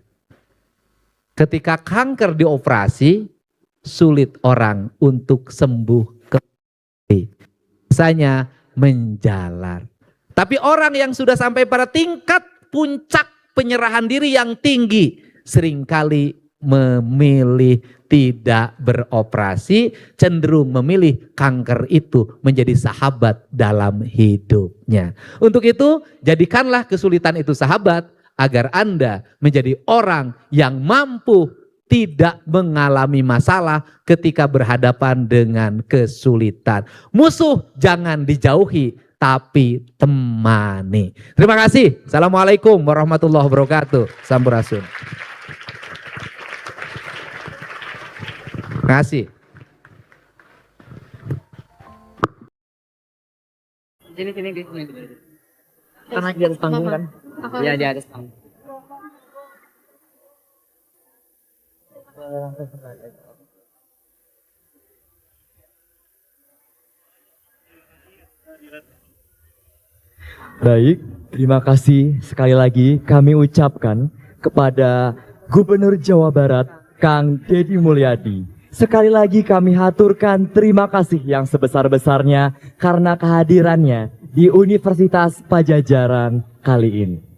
Ketika kanker dioperasi, sulit orang untuk sembuh kembali. Biasanya menjalar. Tapi orang yang sudah sampai pada tingkat puncak penyerahan diri yang tinggi, seringkali memilih tidak beroperasi, cenderung memilih kanker itu menjadi sahabat dalam hidupnya. Untuk itu, jadikanlah kesulitan itu sahabat agar Anda menjadi orang yang mampu tidak mengalami masalah ketika berhadapan dengan kesulitan. Musuh jangan dijauhi, tapi temani. Terima kasih. Assalamualaikum warahmatullahi wabarakatuh. Sampurasun. Terima kasih. Sini di sini. Karena di atas panggung kan? Iya, di atas panggung. Baik, terima kasih sekali lagi kami ucapkan kepada Gubernur Jawa Barat, Kang Deddy Mulyadi. Sekali lagi kami haturkan terima kasih yang sebesar-besarnya karena kehadirannya di Universitas Pajajaran kali ini.